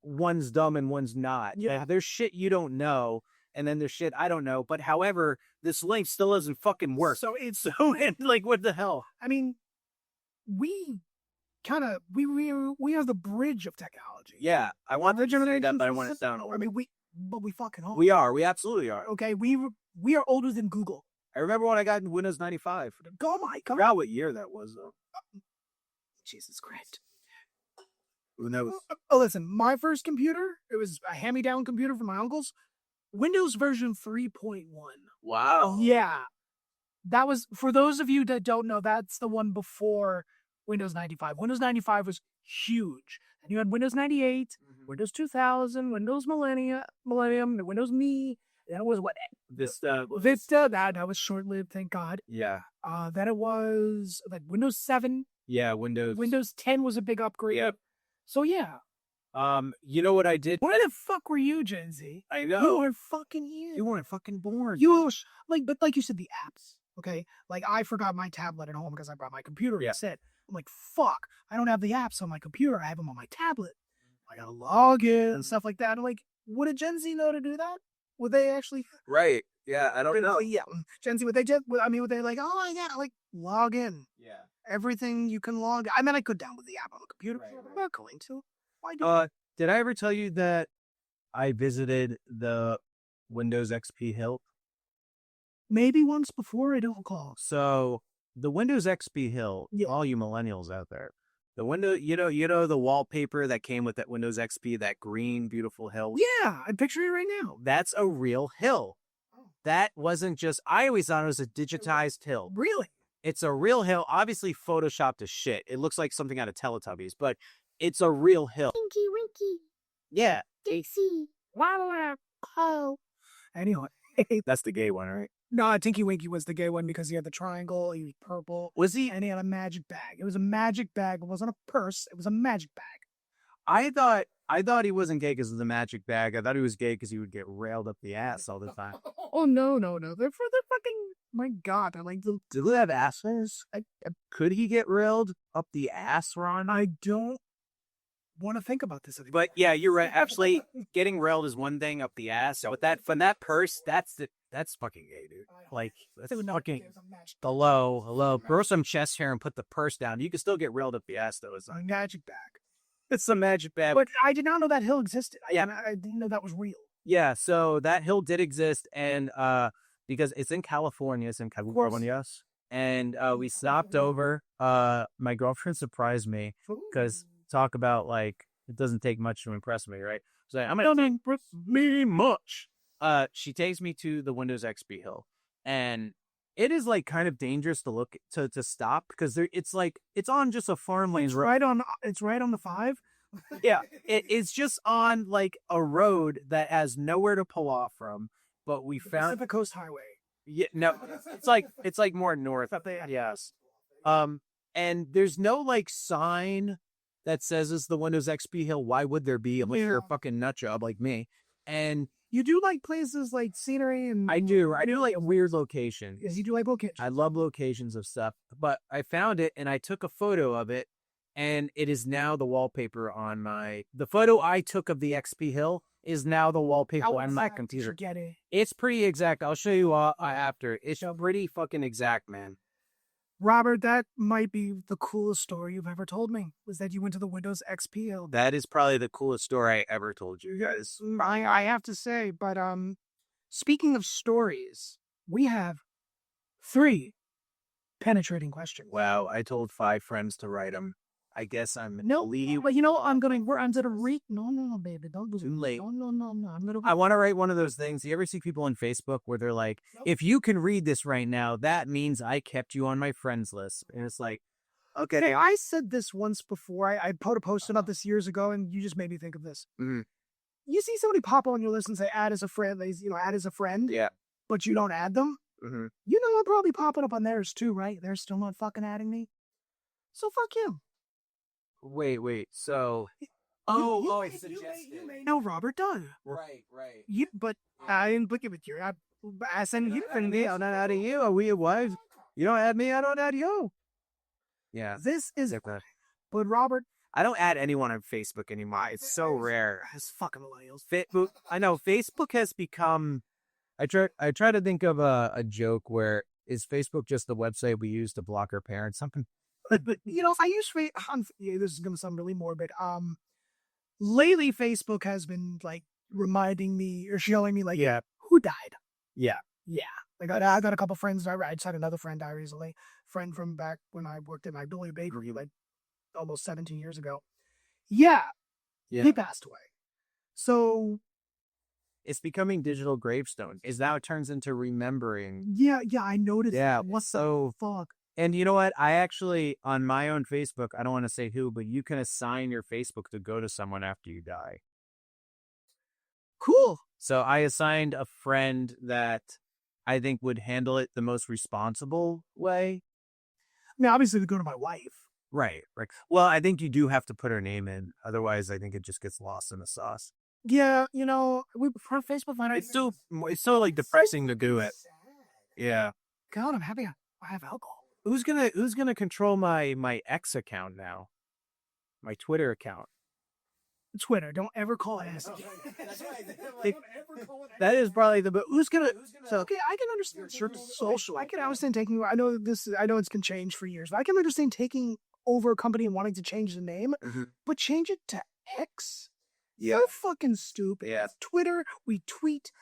Speaker 3: one's dumb and one's not. Yeah. There's shit you don't know. And then there's shit I don't know. But however, this link still doesn't fucking work. So what the hell?
Speaker 4: I mean, we are the bridge of technology.
Speaker 3: Yeah, I want
Speaker 4: the generation,
Speaker 3: but I want it down.
Speaker 4: I mean, we fucking are.
Speaker 3: We are. We absolutely are.
Speaker 4: Okay, we are older than Google.
Speaker 3: I remember when I got in Windows 95.
Speaker 4: Oh my God!
Speaker 3: I forgot what year that was though.
Speaker 4: Jesus Christ.
Speaker 3: Who knows?
Speaker 4: Oh, listen, my first computer, it was a hand-me-down computer from my uncle's. Windows version 3.1.
Speaker 3: Wow.
Speaker 4: Yeah. That was, for those of you that don't know, that's the one before Windows 95. Windows 95 was huge. And you had Windows 98, Windows 2000, Windows Millennium, Windows Me. That was what
Speaker 3: Vista.
Speaker 4: Vista. That was short lived, thank God.
Speaker 3: Yeah.
Speaker 4: Then it was like Windows 7.
Speaker 3: Yeah, Windows.
Speaker 4: Windows 10 was a big upgrade.
Speaker 3: Yep.
Speaker 4: So yeah.
Speaker 3: You know what I did?
Speaker 4: Where the fuck were you, Gen Z?
Speaker 3: I know.
Speaker 4: You weren't fucking here.
Speaker 3: You weren't fucking born.
Speaker 4: But like you said, the apps. Okay, like I forgot my tablet at home because I brought my computer instead. I'm like, fuck, I don't have the apps on my computer. I have them on my tablet. I gotta log in and stuff like that. I'm like, would a Gen Z know to do that? Would they actually?
Speaker 3: Right. Yeah, I don't know.
Speaker 4: Yeah, Gen Z. Would they would they like? Oh yeah, like log in.
Speaker 3: Yeah.
Speaker 4: Everything you can log. I mean, I could download the app on the computer.
Speaker 3: Right.
Speaker 4: I'm not going to. Why do?
Speaker 3: Did I ever tell you that I visited the Windows XP Hill?
Speaker 4: Maybe once before. I don't recall.
Speaker 3: So the Windows XP Hill, all you millennials out there, the window, you know the wallpaper that came with that Windows XP, that green, beautiful hill.
Speaker 4: Yeah, I'm picturing it right now.
Speaker 3: That's a real hill. That wasn't just. I always thought it was a digitized hill.
Speaker 4: Really?
Speaker 3: It's a real hill, obviously photoshopped as shit. It looks like something out of Teletubbies, but it's a real hill.
Speaker 6: Tinky Winky,
Speaker 3: Yeah.
Speaker 6: Dixie, Wawa, Ho.
Speaker 4: Anyway,
Speaker 3: That's the gay one, right?
Speaker 4: no, Tinky Winky was the gay one because he had the triangle, he was purple,
Speaker 3: Was he?
Speaker 4: and he had a magic bag. It was a magic bag. It wasn't a purse. It was a magic bag.
Speaker 3: I thought he wasn't gay because of the magic bag. I thought he was gay because he would get railed up the ass all the time.
Speaker 4: Oh, no. They're for the fucking, my God. They're like,
Speaker 3: Do they have asses? Could he get railed up the ass, Ron?
Speaker 4: I don't want to think about this anymore.
Speaker 3: But yeah, you're right. Actually, getting railed is one thing up the ass. But that purse, that's fucking gay, dude. Like, that's fucking hello. Grow some chest hair and put the purse down. You can still get railed up the ass, though. It's
Speaker 4: a
Speaker 3: like,
Speaker 4: magic bag.
Speaker 3: it's a magic bag.
Speaker 4: But I did not know that hill existed.
Speaker 3: Yeah.
Speaker 4: I didn't know that was real.
Speaker 3: Yeah, so that hill did exist, and because it's in California, and we stopped over. My girlfriend surprised me because talk about like it doesn't take much to impress me, right? So I'm gonna impress me much. She takes me to the Windows XP Hill, and it is like kind of dangerous to look to stop because it's on just a farm lane.
Speaker 4: It's right on the 5.
Speaker 3: Yeah, it's just on like a road that has nowhere to pull off from. But we found
Speaker 4: Pacific Coast Highway.
Speaker 3: Yeah, no, it's like more north. Yes. And there's no like sign that says it's the Windows XP Hill. Why would there be? Unless you're a fucking nut job like me. And
Speaker 4: you do like places like scenery and
Speaker 3: I do like weird locations.
Speaker 4: Yes, you do like locations.
Speaker 3: I love locations of stuff. But I found it and I took a photo of it, and it is now the wallpaper on the photo I took of the XP Hill is now the wallpaper on my computer.
Speaker 4: Get it.
Speaker 3: It's pretty exact. I'll show you after. It's pretty fucking exact, man.
Speaker 4: Robert, that might be the coolest story you've ever told me, was that you went to the Windows XP Hill.
Speaker 3: That is probably the coolest story I ever told you guys.
Speaker 4: I have to say, but speaking of stories, we have 3 penetrating questions.
Speaker 3: Wow, I told 5 friends to write them. I guess I'm
Speaker 4: no, but you know I'm gonna read. No, baby, don't do
Speaker 3: too late.
Speaker 4: No. I'm gonna.
Speaker 3: I want to write one of those things. You ever see people on Facebook where they're like, "If you can read this right now, that means I kept you on my friends list," and it's like, okay.
Speaker 4: Hey, I said this once before. I put a post about this years ago, and you just made me think of this.
Speaker 3: Mm-hmm.
Speaker 4: You see somebody pop on your list and say add as a friend. Add as a friend.
Speaker 3: Yeah.
Speaker 4: But you don't add them.
Speaker 3: Mm-hmm.
Speaker 4: You know I'm probably popping up on theirs too, right? They're still not fucking adding me. So fuck you.
Speaker 3: Wait. So, I suggested.
Speaker 4: You may know Robert Dunn.
Speaker 3: Right.
Speaker 4: But I didn't look at you. I sent you and me.
Speaker 3: I'm not adding you. Are we wives? You don't add me. I don't add you. Yeah.
Speaker 4: This is. But Robert,
Speaker 3: I don't add anyone on Facebook anymore. It's so rare.
Speaker 4: It's fucking millennials.
Speaker 3: I know Facebook has become. I try to think of a joke where is Facebook just the website we use to block our parents? Something.
Speaker 4: But I use Facebook. This is gonna sound really morbid. Lately Facebook has been like reminding me or showing me like, who died.
Speaker 3: Yeah.
Speaker 4: I got a couple friends. I just had another friend die recently. Friend from back when I worked at Magnolia Bakery like almost 17 years ago. Yeah. He passed away. So
Speaker 3: it's becoming digital gravestones. Is now it turns into remembering.
Speaker 4: Yeah, I noticed.
Speaker 3: Yeah.
Speaker 4: What the fuck?
Speaker 3: And you know what? I actually, on my own Facebook, I don't want to say who, but you can assign your Facebook to go to someone after you die.
Speaker 4: Cool.
Speaker 3: So I assigned a friend that I think would handle it the most responsible way.
Speaker 4: I mean, obviously, to go to my wife.
Speaker 3: Right. Well, I think you do have to put her name in. Otherwise, I think it just gets lost in the sauce.
Speaker 4: Yeah, we prefer Facebook finder.
Speaker 3: It's so like depressing to do it. Yeah.
Speaker 4: God, I'm happy I have alcohol.
Speaker 3: Who's gonna control my X account now? My Twitter account.
Speaker 4: Twitter, don't ever call it
Speaker 3: That is probably the. But who's gonna? So
Speaker 4: okay, I can understand certain social. I can understand taking. I know it's been changed for years, but I can understand taking over a company and wanting to change the name, but change it to X.
Speaker 3: Yeah.
Speaker 4: You're fucking stupid.
Speaker 3: Yeah.
Speaker 4: Twitter, we tweet.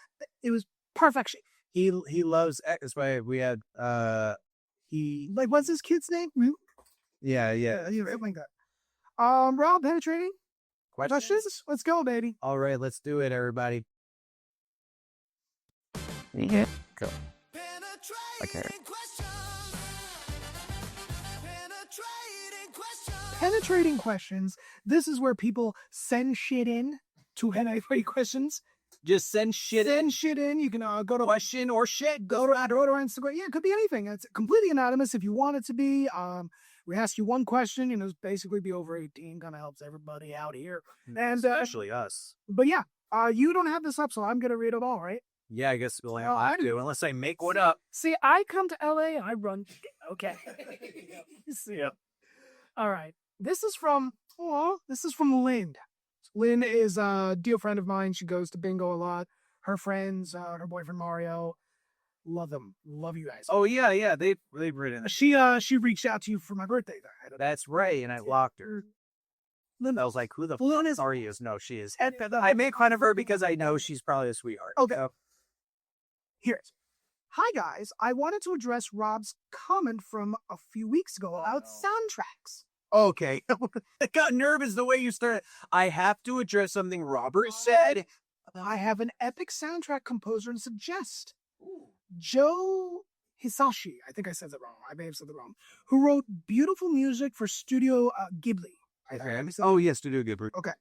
Speaker 4: It was perfection.
Speaker 3: He loves X. That's why we had he.
Speaker 4: Like, what's his kid's name?
Speaker 3: Yeah.
Speaker 4: Like that. Rob, penetrating
Speaker 3: Questions?
Speaker 4: Let's go, baby.
Speaker 3: All right, let's do it, everybody.
Speaker 7: Yeah. Go. Okay.
Speaker 4: Penetrating questions. This is where people send shit in to penetrate questions.
Speaker 3: Just send shit
Speaker 4: Send shit in. You can go to
Speaker 3: question or shit.
Speaker 4: go to Instagram. Yeah, it could be anything. It's completely anonymous if you want it to be. We ask you one question, basically be over 18, kind of helps everybody out here. And
Speaker 3: Especially us.
Speaker 4: But yeah, you don't have this up, so I'm gonna read it all, right?
Speaker 3: Yeah, I guess we'll have to, unless I make one up.
Speaker 4: See, I come to LA and I run. Okay. Yeah. All right. This is from Lynn. Lynn is a dear friend of mine. She goes to bingo a lot. Her friends, her boyfriend Mario, love them. Love you guys.
Speaker 3: Oh yeah, they've written it.
Speaker 4: She reached out to you for my birthday.
Speaker 3: That's right, and I blocked her. I was like, who the f*** are you? No, she is. I make fun of her because I know she's probably a sweetheart.
Speaker 4: Okay.
Speaker 3: So.
Speaker 4: Here's. Hi guys, I wanted to address Rob's comment from a few weeks ago about soundtracks.
Speaker 3: Okay. I got nervous the way you started. I have to address something Robert said.
Speaker 4: I have an epic soundtrack composer and suggest. Joe Hisashi, I think I said that wrong. I may have said that wrong. Who wrote beautiful music for Studio Ghibli.
Speaker 3: Oh, yes, Studio Ghibli.
Speaker 4: Okay.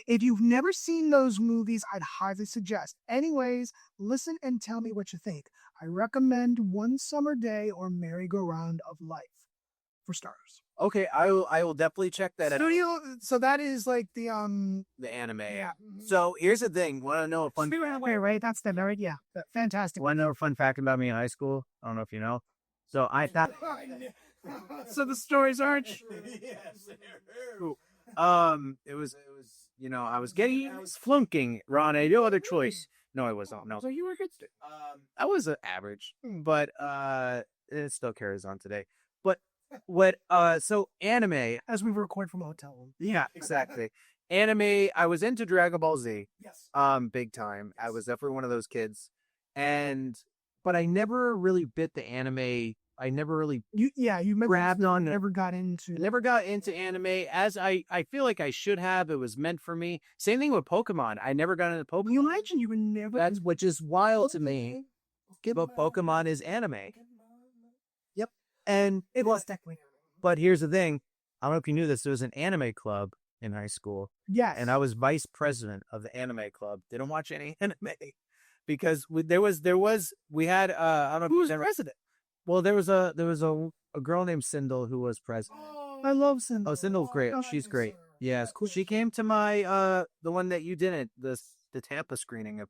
Speaker 4: If you've never seen those movies, I'd highly suggest. Anyways, listen and tell me what you think. I recommend One Summer Day or Merry-Go-Round of Life for starters.
Speaker 3: Okay, I will definitely check that out.
Speaker 4: Studio, so that is like the
Speaker 3: anime.
Speaker 4: Yeah.
Speaker 3: So here's the thing. Want to know a fun?
Speaker 4: Wait, right? That's the very fantastic.
Speaker 3: Want to know a fun fact about me in high school? I don't know if you know. So I thought.
Speaker 4: So the stories aren't.
Speaker 3: It was I was flunking. Ron, I had no other choice. No, I wasn't. No.
Speaker 4: So you were good.
Speaker 3: I was average, but it still carries on today. But so anime,
Speaker 4: As we record from a hotel room.
Speaker 3: yeah, exactly. Anime, I was into Dragon Ball Z,
Speaker 4: Yes.
Speaker 3: big time. I was definitely one of those kids, but I never really bit the anime. I never really
Speaker 4: You
Speaker 3: grabbed on.
Speaker 4: never got into.
Speaker 3: Never got into anime as I feel like I should have. It was meant for me. Same thing with Pokemon. I never got into Pokemon.
Speaker 4: You mentioned you were never.
Speaker 3: That's which is wild to me. But Pokemon is anime. Yep. And
Speaker 4: It was technically.
Speaker 3: but here's the thing. I don't know if you knew this. There was an anime club in high school,
Speaker 4: Yes.
Speaker 3: and I was vice president of the anime club. Didn't watch any anime because we had I don't know
Speaker 4: Who
Speaker 3: if
Speaker 4: was
Speaker 3: you ever-
Speaker 4: president?
Speaker 3: Well, there was a girl named Sindel who was president.
Speaker 4: I love Cindy.
Speaker 3: Oh, Sindel's great. She's great. Yes, cool. She came to my the one that you didn't, the Tampa screening of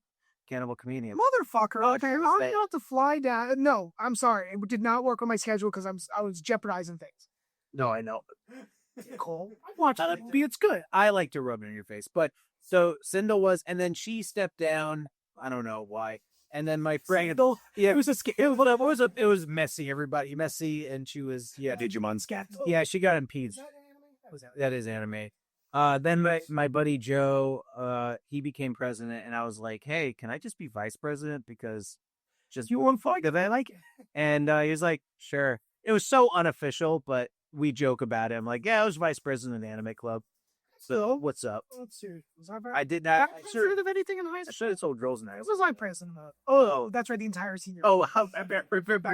Speaker 3: Cannibal Comedian.
Speaker 4: Motherfucker. Okay, I'm gonna have to fly down. No, I'm sorry. It did not work on my schedule because I was jeopardizing things.
Speaker 3: No, I know.
Speaker 4: Cole, watch that movie. It's good.
Speaker 3: I like to rub it in your face. But so Sindel was, and then she stepped down. I don't know why. And then my friend, yeah, it was it was messy. Everybody messy, and she was
Speaker 7: Digimon scat.
Speaker 3: yeah, she got impeded. That is anime. Then my buddy Joe, he became president, and I was like, hey, can I just be vice president because just
Speaker 4: You won't fuck it. I like it.
Speaker 3: And he was like, sure. It was so unofficial, but we joke about it. I'm like, yeah, I was vice president of the anime club. So what's up?
Speaker 4: Let's see. Was I
Speaker 3: I did not.
Speaker 4: I heard of anything in high
Speaker 3: I
Speaker 4: school?
Speaker 3: should have told girls in high
Speaker 4: This
Speaker 3: school.
Speaker 4: was my president. Oh, that's right. The entire senior.
Speaker 3: Oh, how back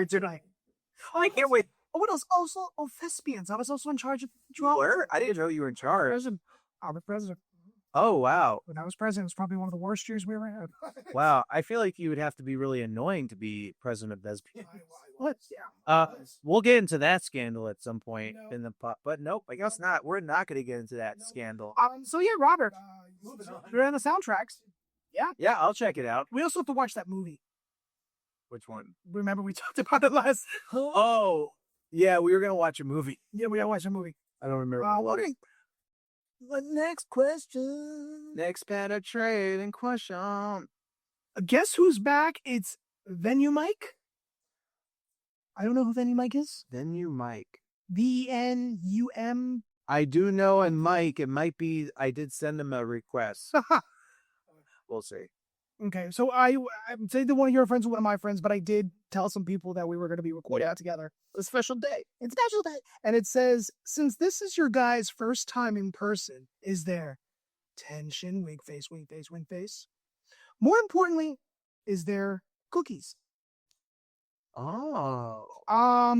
Speaker 3: tonight.
Speaker 4: I can't wait. Oh, what else? Also, thespians. I was also in charge of drama.
Speaker 3: I didn't know you were in charge.
Speaker 4: I'm the president.
Speaker 3: Oh, wow.
Speaker 4: When I was president, it was probably one of the worst years we ever had.
Speaker 3: Wow. I feel like you would have to be really annoying to be president of Lesbian.
Speaker 4: What? Yeah.
Speaker 3: We'll get into that scandal at some point in the pop, but nope, I guess not. We're not going to get into that scandal.
Speaker 4: So yeah, Robert, we're on the soundtracks.
Speaker 3: Yeah, I'll check it out.
Speaker 4: We also have to watch that movie.
Speaker 3: Which one?
Speaker 4: Remember we talked about it last.
Speaker 3: Oh, yeah, we were going to watch a movie.
Speaker 4: Yeah, we gotta watch a movie.
Speaker 3: I don't remember.
Speaker 4: Okay. The next question.
Speaker 3: Next penetrating question.
Speaker 4: Guess who's back? It's Venue Mike. I don't know who Venue Mike is.
Speaker 3: Then you, Mike.
Speaker 4: VNUM.
Speaker 3: I do know, and Mike, it might be, I did send him a request. We'll see.
Speaker 4: Okay, so I say that one of your friends was one of my friends, but I did tell some people that we were going to be recording out together.
Speaker 3: A special day.
Speaker 4: It's a special day. And it says, since this is your guys' first time in person, is there tension, wink face, wink face, wink face? More importantly, is there cookies?
Speaker 3: Oh.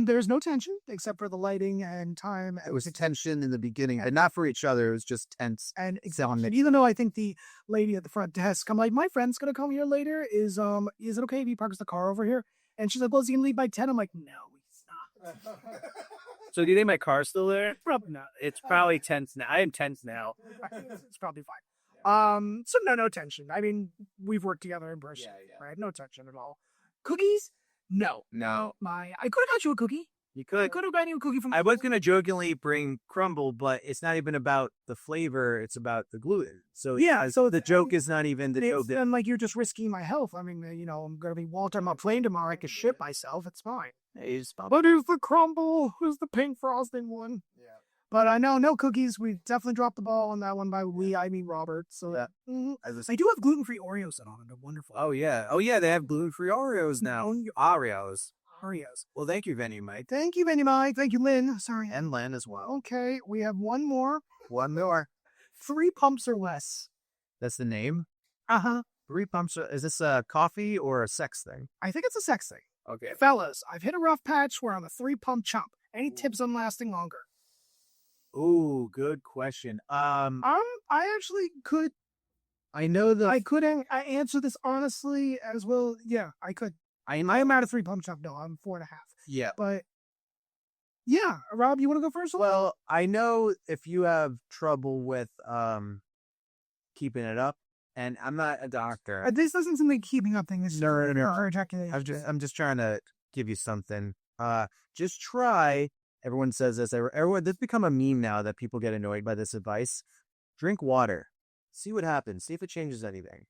Speaker 4: There's no tension except for the lighting and time.
Speaker 3: It was tension in the beginning, and not for each other. It was just tense.
Speaker 4: And even though I think the lady at the front desk, I'm like, my friend's gonna come here later. Is it okay if he parks the car over here? And she's like, well, is he gonna leave by 10? I'm like, no, he's not.
Speaker 3: So do you think my car's still there?
Speaker 4: Probably not.
Speaker 3: It's probably tense now. I am tense now.
Speaker 4: It's probably fine. So no tension. I mean, we've worked together in person, right? No tension at all. Cookies? No. I could have got you a cookie.
Speaker 3: You
Speaker 4: I
Speaker 3: could.
Speaker 4: could have gotten you a cookie from.
Speaker 3: I was going to jokingly bring crumble, but it's not even about the flavor. It's about the gluten. So so the joke is not even the joke.
Speaker 4: And like, you're just risking my health. I mean, I'm going to be Walter on my plane tomorrow. I can ship myself. It's fine. But here's the crumble. Who's the pink frosting one? Yeah. But I know no cookies. We definitely dropped the ball on that one. By we, I mean Robert. So
Speaker 3: Yeah.
Speaker 4: I do have gluten-free Oreos on it. They're wonderful.
Speaker 3: Oh yeah. They have gluten-free Oreos now. Oreos. Well, thank you, Venue Mike.
Speaker 4: Thank you, Venue Mike. Thank you, Lynn. Sorry.
Speaker 3: And Len as well.
Speaker 4: Okay, we have one more.
Speaker 3: One more.
Speaker 4: 3 pumps or less.
Speaker 3: That's the name?
Speaker 4: Uh-huh.
Speaker 3: 3 pumps. Is this a coffee or a sex thing?
Speaker 4: I think it's a sex thing.
Speaker 3: Okay.
Speaker 4: Fellas, I've hit a rough patch where I'm a 3-pump chump. Any tips on lasting longer?
Speaker 3: Ooh, good question.
Speaker 4: I actually could.
Speaker 3: I know that
Speaker 4: I answer this honestly as well. Yeah, I could. I am at a 3-pump chump. No, I'm 4.5.
Speaker 3: Yeah.
Speaker 4: But yeah, Rob, you want to go first?
Speaker 3: Well, I know if you have trouble with keeping it up, and I'm not a doctor.
Speaker 4: This doesn't seem like keeping up thing. This is
Speaker 3: No.
Speaker 4: ejaculation.
Speaker 3: I'm just trying to give you something. Just try. Everyone says this. Everyone, this become a meme now that people get annoyed by this advice. Drink water. See what happens. See if it changes anything.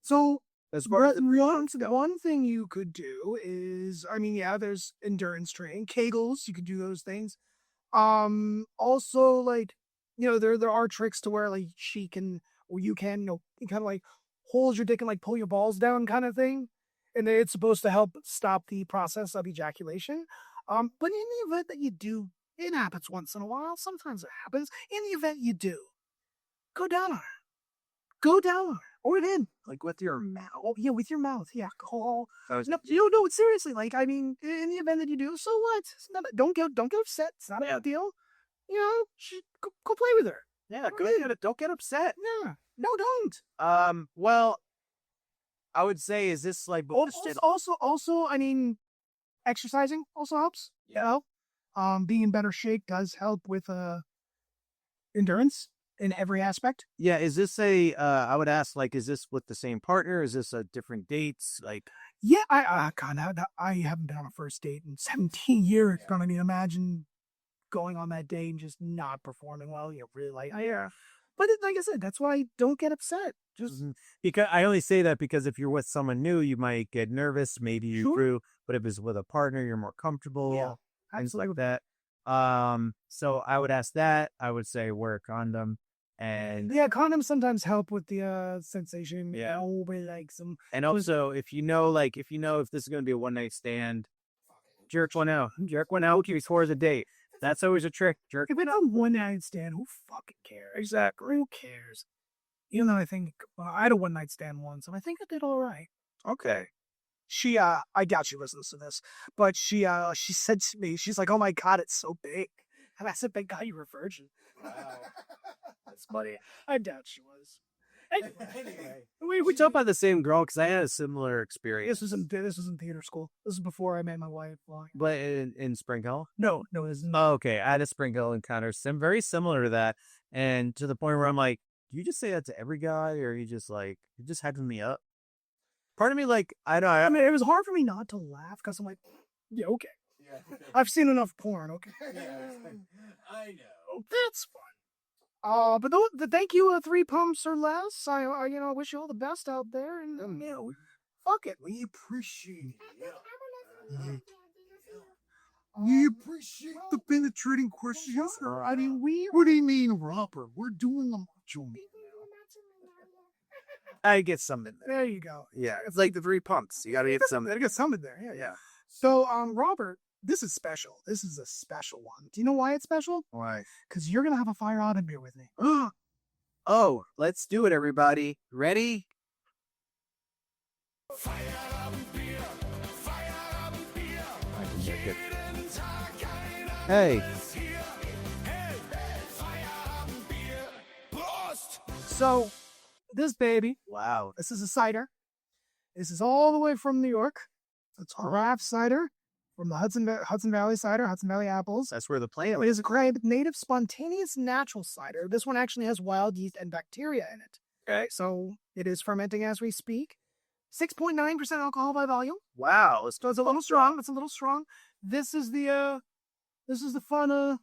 Speaker 4: So
Speaker 3: As far as
Speaker 4: one thing you could do is, there's endurance training, Kegels. You could do those things. Also, like, there are tricks to where like you can you kind of like hold your dick and like pull your balls down, kind of thing, and it's supposed to help stop the process of ejaculation. But in the event that you do, it happens once in a while. Sometimes it happens. In the event you do, go down on it. Go down on it. Or it in.
Speaker 3: like with your mouth.
Speaker 4: Oh, yeah, with your mouth. Yeah, call.
Speaker 3: Was-
Speaker 4: No, seriously. Like, in the event that you do, so what? It's not, don't get upset. It's not a big deal. Go play with her.
Speaker 3: Yeah, don't get upset.
Speaker 4: Yeah. No, don't.
Speaker 3: Well, I would say, is this like
Speaker 4: Also, exercising also helps.
Speaker 3: Yeah.
Speaker 4: Being in better shape does help with endurance in every aspect.
Speaker 3: Yeah, is this I would ask, like, is this with the same partner? Is this a different dates? Like,
Speaker 4: Yeah, I haven't been on a first date in 17 years. Yeah. Imagine going on that day and just not performing well. You're really like, yeah. But like I said, that's why don't get upset. Just
Speaker 3: because I only say that because if you're with someone new, you might get nervous. Maybe you grew, but if it's with a partner, you're more comfortable.
Speaker 4: Yeah,
Speaker 3: things like that. So I would ask that. I would say wear a condom. And
Speaker 4: yeah, condoms sometimes help with the sensation.
Speaker 3: Yeah.
Speaker 4: Nobody likes them.
Speaker 3: And also, if you know if this is going to be a one night stand, jerk one out before a date. That's always a trick. Jerk.
Speaker 4: If it's a one night stand, who fucking cares?
Speaker 3: Exactly.
Speaker 4: Who cares? Even though I think I had a one night stand once, and I think I did all right.
Speaker 3: Okay.
Speaker 4: She, I doubt she listens to this, but she said to me, she's like, "Oh my God, it's so big." And I said, thank God you were a virgin. That's funny. I doubt she was.
Speaker 3: Anyway, we talk about the same girl because I had a similar experience.
Speaker 4: This was in theater school. This is before I met my wife.
Speaker 3: But in Spring Hill?
Speaker 4: No, it was
Speaker 3: Oh, okay. I had a Spring Hill encounter, very similar to that. And to the point where I'm like, do you just say that to every guy, or you just hyping me up? Part of me, like, I
Speaker 4: mean, it was hard for me not to laugh because I'm like, yeah, okay. Yeah. I've seen enough porn, okay?
Speaker 3: I know.
Speaker 4: That's fun. But the thank you, 3 pumps or less. I wish you all the best out there. And, fuck it.
Speaker 2: We appreciate it. We appreciate the penetrating questions.
Speaker 4: I mean,
Speaker 2: What do you mean, Robert? We're doing a macho man.
Speaker 3: I get some in there.
Speaker 4: There you go.
Speaker 3: Yeah, it's like the 3 pumps. You gotta get some.
Speaker 4: Gotta get some in there. Yeah.
Speaker 3: Yeah.
Speaker 4: So, Robert, this is special. This is a special one. Do you know why it's special?
Speaker 3: Why?
Speaker 4: Because you're gonna have a fire out beer with me.
Speaker 3: Oh, let's do it, everybody. Ready? Fire up beer. Fire up beer. I can make it. Hey.
Speaker 4: So, this baby,
Speaker 3: Wow.
Speaker 4: this is a cider. This is all the way from New York. It's a craft cider from the Hudson Valley cider, Hudson Valley apples.
Speaker 3: That's where the plant
Speaker 4: It is a great native, spontaneous, natural cider. This one actually has wild yeast and bacteria in it. Okay. So it is fermenting as we speak. 6.9% alcohol by volume.
Speaker 3: Wow.
Speaker 4: So it's a little strong. It's a little strong. This is the fun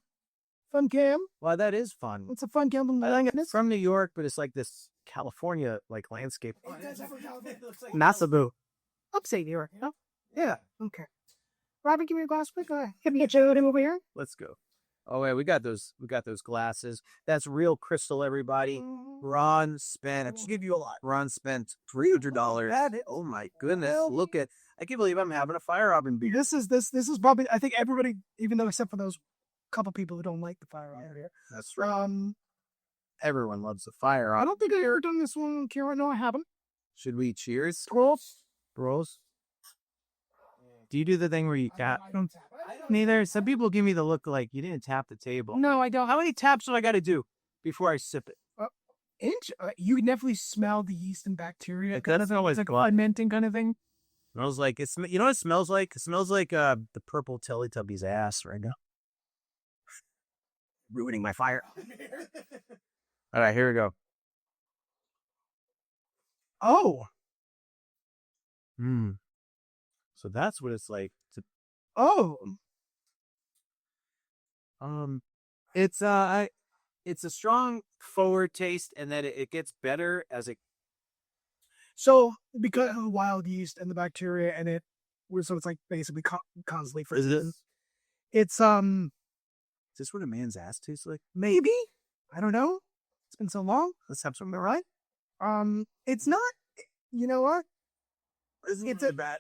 Speaker 4: cam.
Speaker 3: Wow, that is fun.
Speaker 4: It's a fun cam.
Speaker 3: I think it's from New York, but it's like this California landscape.
Speaker 4: Masabu. Upstate New York. No?
Speaker 3: Yeah.
Speaker 4: Okay. Robin, give me a glass, please. Give me a Joe over here.
Speaker 3: Let's go. Oh wait, we got those glasses. That's real crystal, everybody. Ron spent.
Speaker 4: I'll give you a lot.
Speaker 3: Ron spent $300. Oh my goodness! Look at. I can't believe I'm having a fire robin beer.
Speaker 4: This is probably, I think everybody, even though except for those couple people who don't like the fire robin beer.
Speaker 3: That's right. Everyone loves the fire
Speaker 4: I
Speaker 3: robin.
Speaker 4: don't think I ever done this one, Kira. No, I haven't.
Speaker 3: Should we cheers?
Speaker 4: Bros.
Speaker 3: Do you do the thing where you tap? Neither. Some people give me the look like you didn't tap the table.
Speaker 4: No, I don't.
Speaker 3: How many taps do I got to do before I sip it?
Speaker 4: You can definitely smell the yeast and bacteria.
Speaker 3: It kind of smells
Speaker 4: like fermenting kind of thing.
Speaker 3: Smells like it's. You know what it smells like? It smells like the purple Teletubby's ass right now. Ruining my fire. All right, here we go.
Speaker 4: Oh.
Speaker 3: So that's what it's like to.
Speaker 4: Oh.
Speaker 3: It's a strong forward taste, and then it gets better as it.
Speaker 4: So because of the wild yeast and the bacteria in it, so it's like basically constantly
Speaker 3: Is it?
Speaker 4: It's
Speaker 3: Is this what a man's ass tastes like?
Speaker 4: maybe, I don't know. It's been so long.
Speaker 3: Let's have some.
Speaker 4: Right? It's not. You know what?
Speaker 3: It's a bad.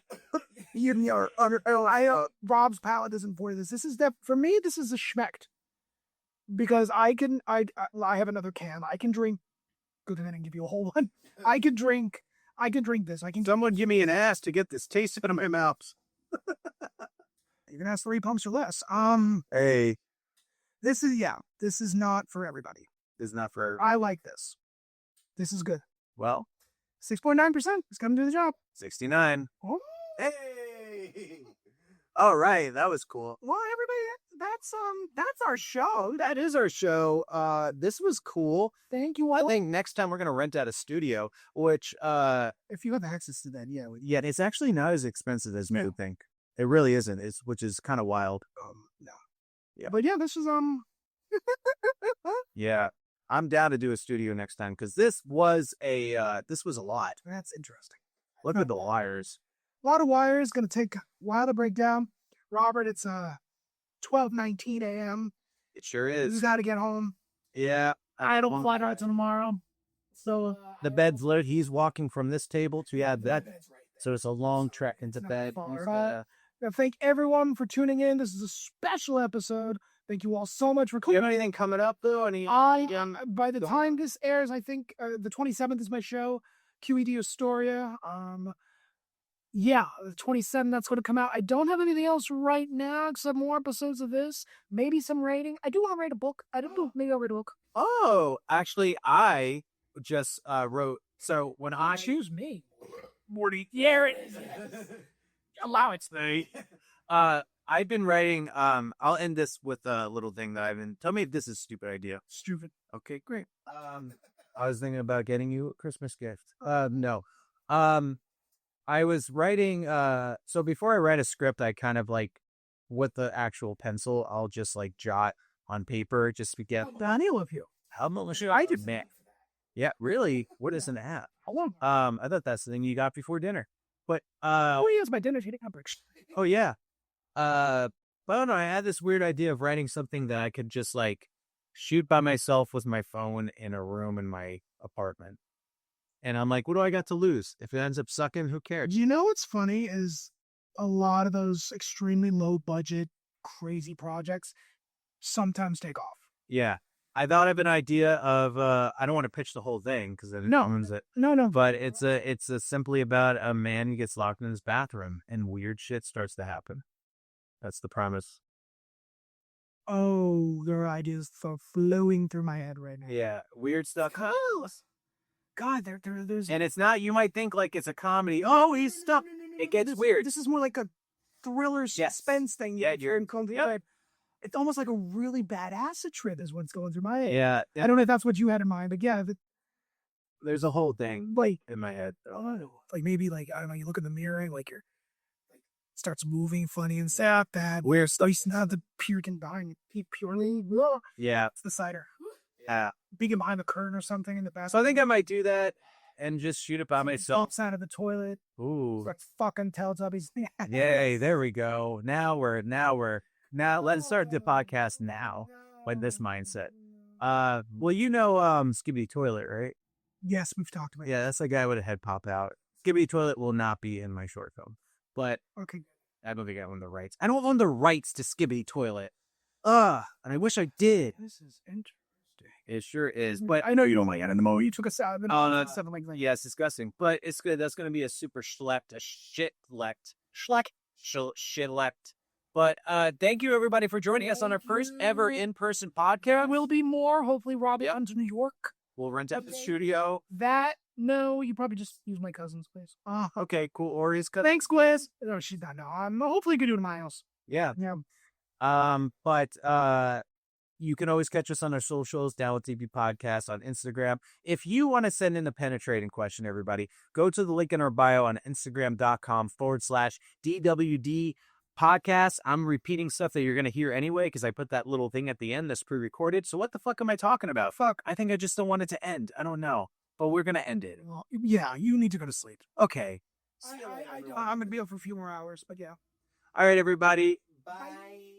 Speaker 4: Rob's palate isn't for this. This is for me. This is a schmecked because I have another can. I can drink. Go ahead and give you a whole one. I can drink this.
Speaker 3: Someone give me an ass to get this taste out of my mouth.
Speaker 4: You can ask 3 pumps or less.
Speaker 3: Hey,
Speaker 4: This is not for everybody.
Speaker 3: this is not for.
Speaker 4: I like this. This is good.
Speaker 3: Well,
Speaker 4: 6.9%. It's gonna do the job.
Speaker 3: 69.
Speaker 4: Oh.
Speaker 3: Hey. All right, that was cool.
Speaker 4: Well, everybody, that's our show.
Speaker 3: That is our show. This was cool.
Speaker 4: Thank you.
Speaker 3: I think next time we're gonna rent out a studio, which
Speaker 4: if you have access to that, yeah.
Speaker 3: yeah, it's actually not as expensive as you would think. It really isn't. Which is kind of wild.
Speaker 4: No.
Speaker 3: Yeah.
Speaker 4: But yeah, this is
Speaker 3: Yeah, I'm down to do a studio next time because this was a lot.
Speaker 4: That's interesting.
Speaker 3: Look at the wires.
Speaker 4: A lot of wires. Gonna take a while to break down. Robert, it's 12:19 a.m.
Speaker 3: It sure
Speaker 4: You
Speaker 3: is.
Speaker 4: got to get home.
Speaker 3: Yeah.
Speaker 4: I don't fly out tomorrow. So
Speaker 3: The bed's lit. He's walking from this table to that. So it's a long trek into bed. He's gonna-
Speaker 4: thank everyone for tuning in. This is a special episode. Thank you all so much for
Speaker 3: Do you have
Speaker 4: coming.
Speaker 3: anything coming up though?
Speaker 4: By the time this airs, I think the 27th is my show, QED Astoria. Yeah, the 27th, that's going to come out. I don't have anything else right now except more episodes of this. Maybe some rating. I do want to write a book. I don't know. Maybe I'll write a book.
Speaker 3: Oh, actually, I just wrote. So when I
Speaker 4: Choose me.
Speaker 3: Morty,
Speaker 4: Yeah, allow it.
Speaker 3: I've been writing. I'll end this with a little thing that I've been. Tell me if this is a stupid idea.
Speaker 4: Stupid.
Speaker 3: Okay, great. I was thinking about getting you a Christmas gift. No. I was writing. So before I write a script, I kind of like with the actual pencil, I'll just like jot on paper just to get.
Speaker 4: Daniel of you.
Speaker 3: How much I did, man? Yeah, really? What is an app? I thought that's the thing you got before dinner. But
Speaker 4: Oh, yeah, it's my dinner. She didn't have bricks.
Speaker 3: oh yeah. But I don't know. I had this weird idea of writing something that I could just like shoot by myself with my phone in a room in my apartment. And I'm like, what do I got to lose? If it ends up sucking, who cares?
Speaker 4: You know what's funny is a lot of those extremely low budget, crazy projects sometimes take off.
Speaker 3: Yeah. I thought of an idea of I don't want to pitch the whole thing because it ruins it.
Speaker 4: No.
Speaker 3: But it's simply about a man who gets locked in his bathroom and weird shit starts to happen. That's the premise.
Speaker 4: Oh, there are ideas flowing through my head right now.
Speaker 3: Yeah, weird stuff.
Speaker 4: God, there's.
Speaker 3: And it's not. You might think like it's a comedy. Oh, he's stuck. It gets weird.
Speaker 4: This is more like a thriller suspense thing.
Speaker 3: Yeah,
Speaker 4: you're in content. It's almost like a really bad acid trip is what's going through my head.
Speaker 3: Yeah.
Speaker 4: I don't know if that's what you had in mind, but yeah,
Speaker 3: There's a whole thing
Speaker 4: like
Speaker 3: in my head.
Speaker 4: like maybe like I don't know. You look in the mirror and like you're starts moving funny and sad, bad.
Speaker 3: Where
Speaker 4: you have the Puritan behind you, purely. Blah.
Speaker 3: Yeah.
Speaker 4: It's the cider.
Speaker 3: Yeah.
Speaker 4: Being behind the curtain or something in the bathroom.
Speaker 3: So I think I might do that and just shoot it by myself.
Speaker 4: Jumps out of the toilet.
Speaker 3: Ooh.
Speaker 4: Starts fucking Teletubbies.
Speaker 3: Yay! There we go. Now let's start the podcast now with this mindset. Well, you know, Skibidi Toilet, right?
Speaker 4: Yes, we've talked about.
Speaker 3: Yeah, that's the guy with a head pop out. Skibidi Toilet will not be in my short film, but
Speaker 4: Okay.
Speaker 3: I don't think I own the rights. I don't own the rights to Skibidi Toilet. And I wish I did.
Speaker 4: This is interesting.
Speaker 3: It sure is, but
Speaker 4: I know you don't like it in the moment. You took us out.
Speaker 3: Oh, no,
Speaker 4: something like that.
Speaker 3: yeah, it's disgusting. But it's good. That's going to be a super schlepped, a shit-lecked. Shit-lecked. But thank you, everybody, for joining us on our first ever in-person podcast.
Speaker 4: There will be more. Hopefully, Robbie on to New York.
Speaker 3: We'll rent out the studio.
Speaker 4: No, you probably just use my cousin's place.
Speaker 3: Oh, okay, cool. Or his cousin.
Speaker 4: Thanks, Quiz. No, she's not. No, I'm hopefully gonna do it in my house.
Speaker 3: Yeah.
Speaker 4: Yeah.
Speaker 3: But you can always catch us on our socials, Down with DP Podcast on Instagram. If you want to send in a penetrating question, everybody, go to the link in our bio on Instagram.com/DWD podcast. I'm repeating stuff that you're going to hear anyway because I put that little thing at the end that's pre-recorded. So what the fuck am I talking about? Fuck. I think I just don't want it to end. I don't know. But we're going to end it.
Speaker 4: Well, yeah, you need to go to sleep.
Speaker 3: Okay.
Speaker 4: I'm going to be up for a few more hours, but yeah.
Speaker 3: All right, everybody.
Speaker 4: Bye.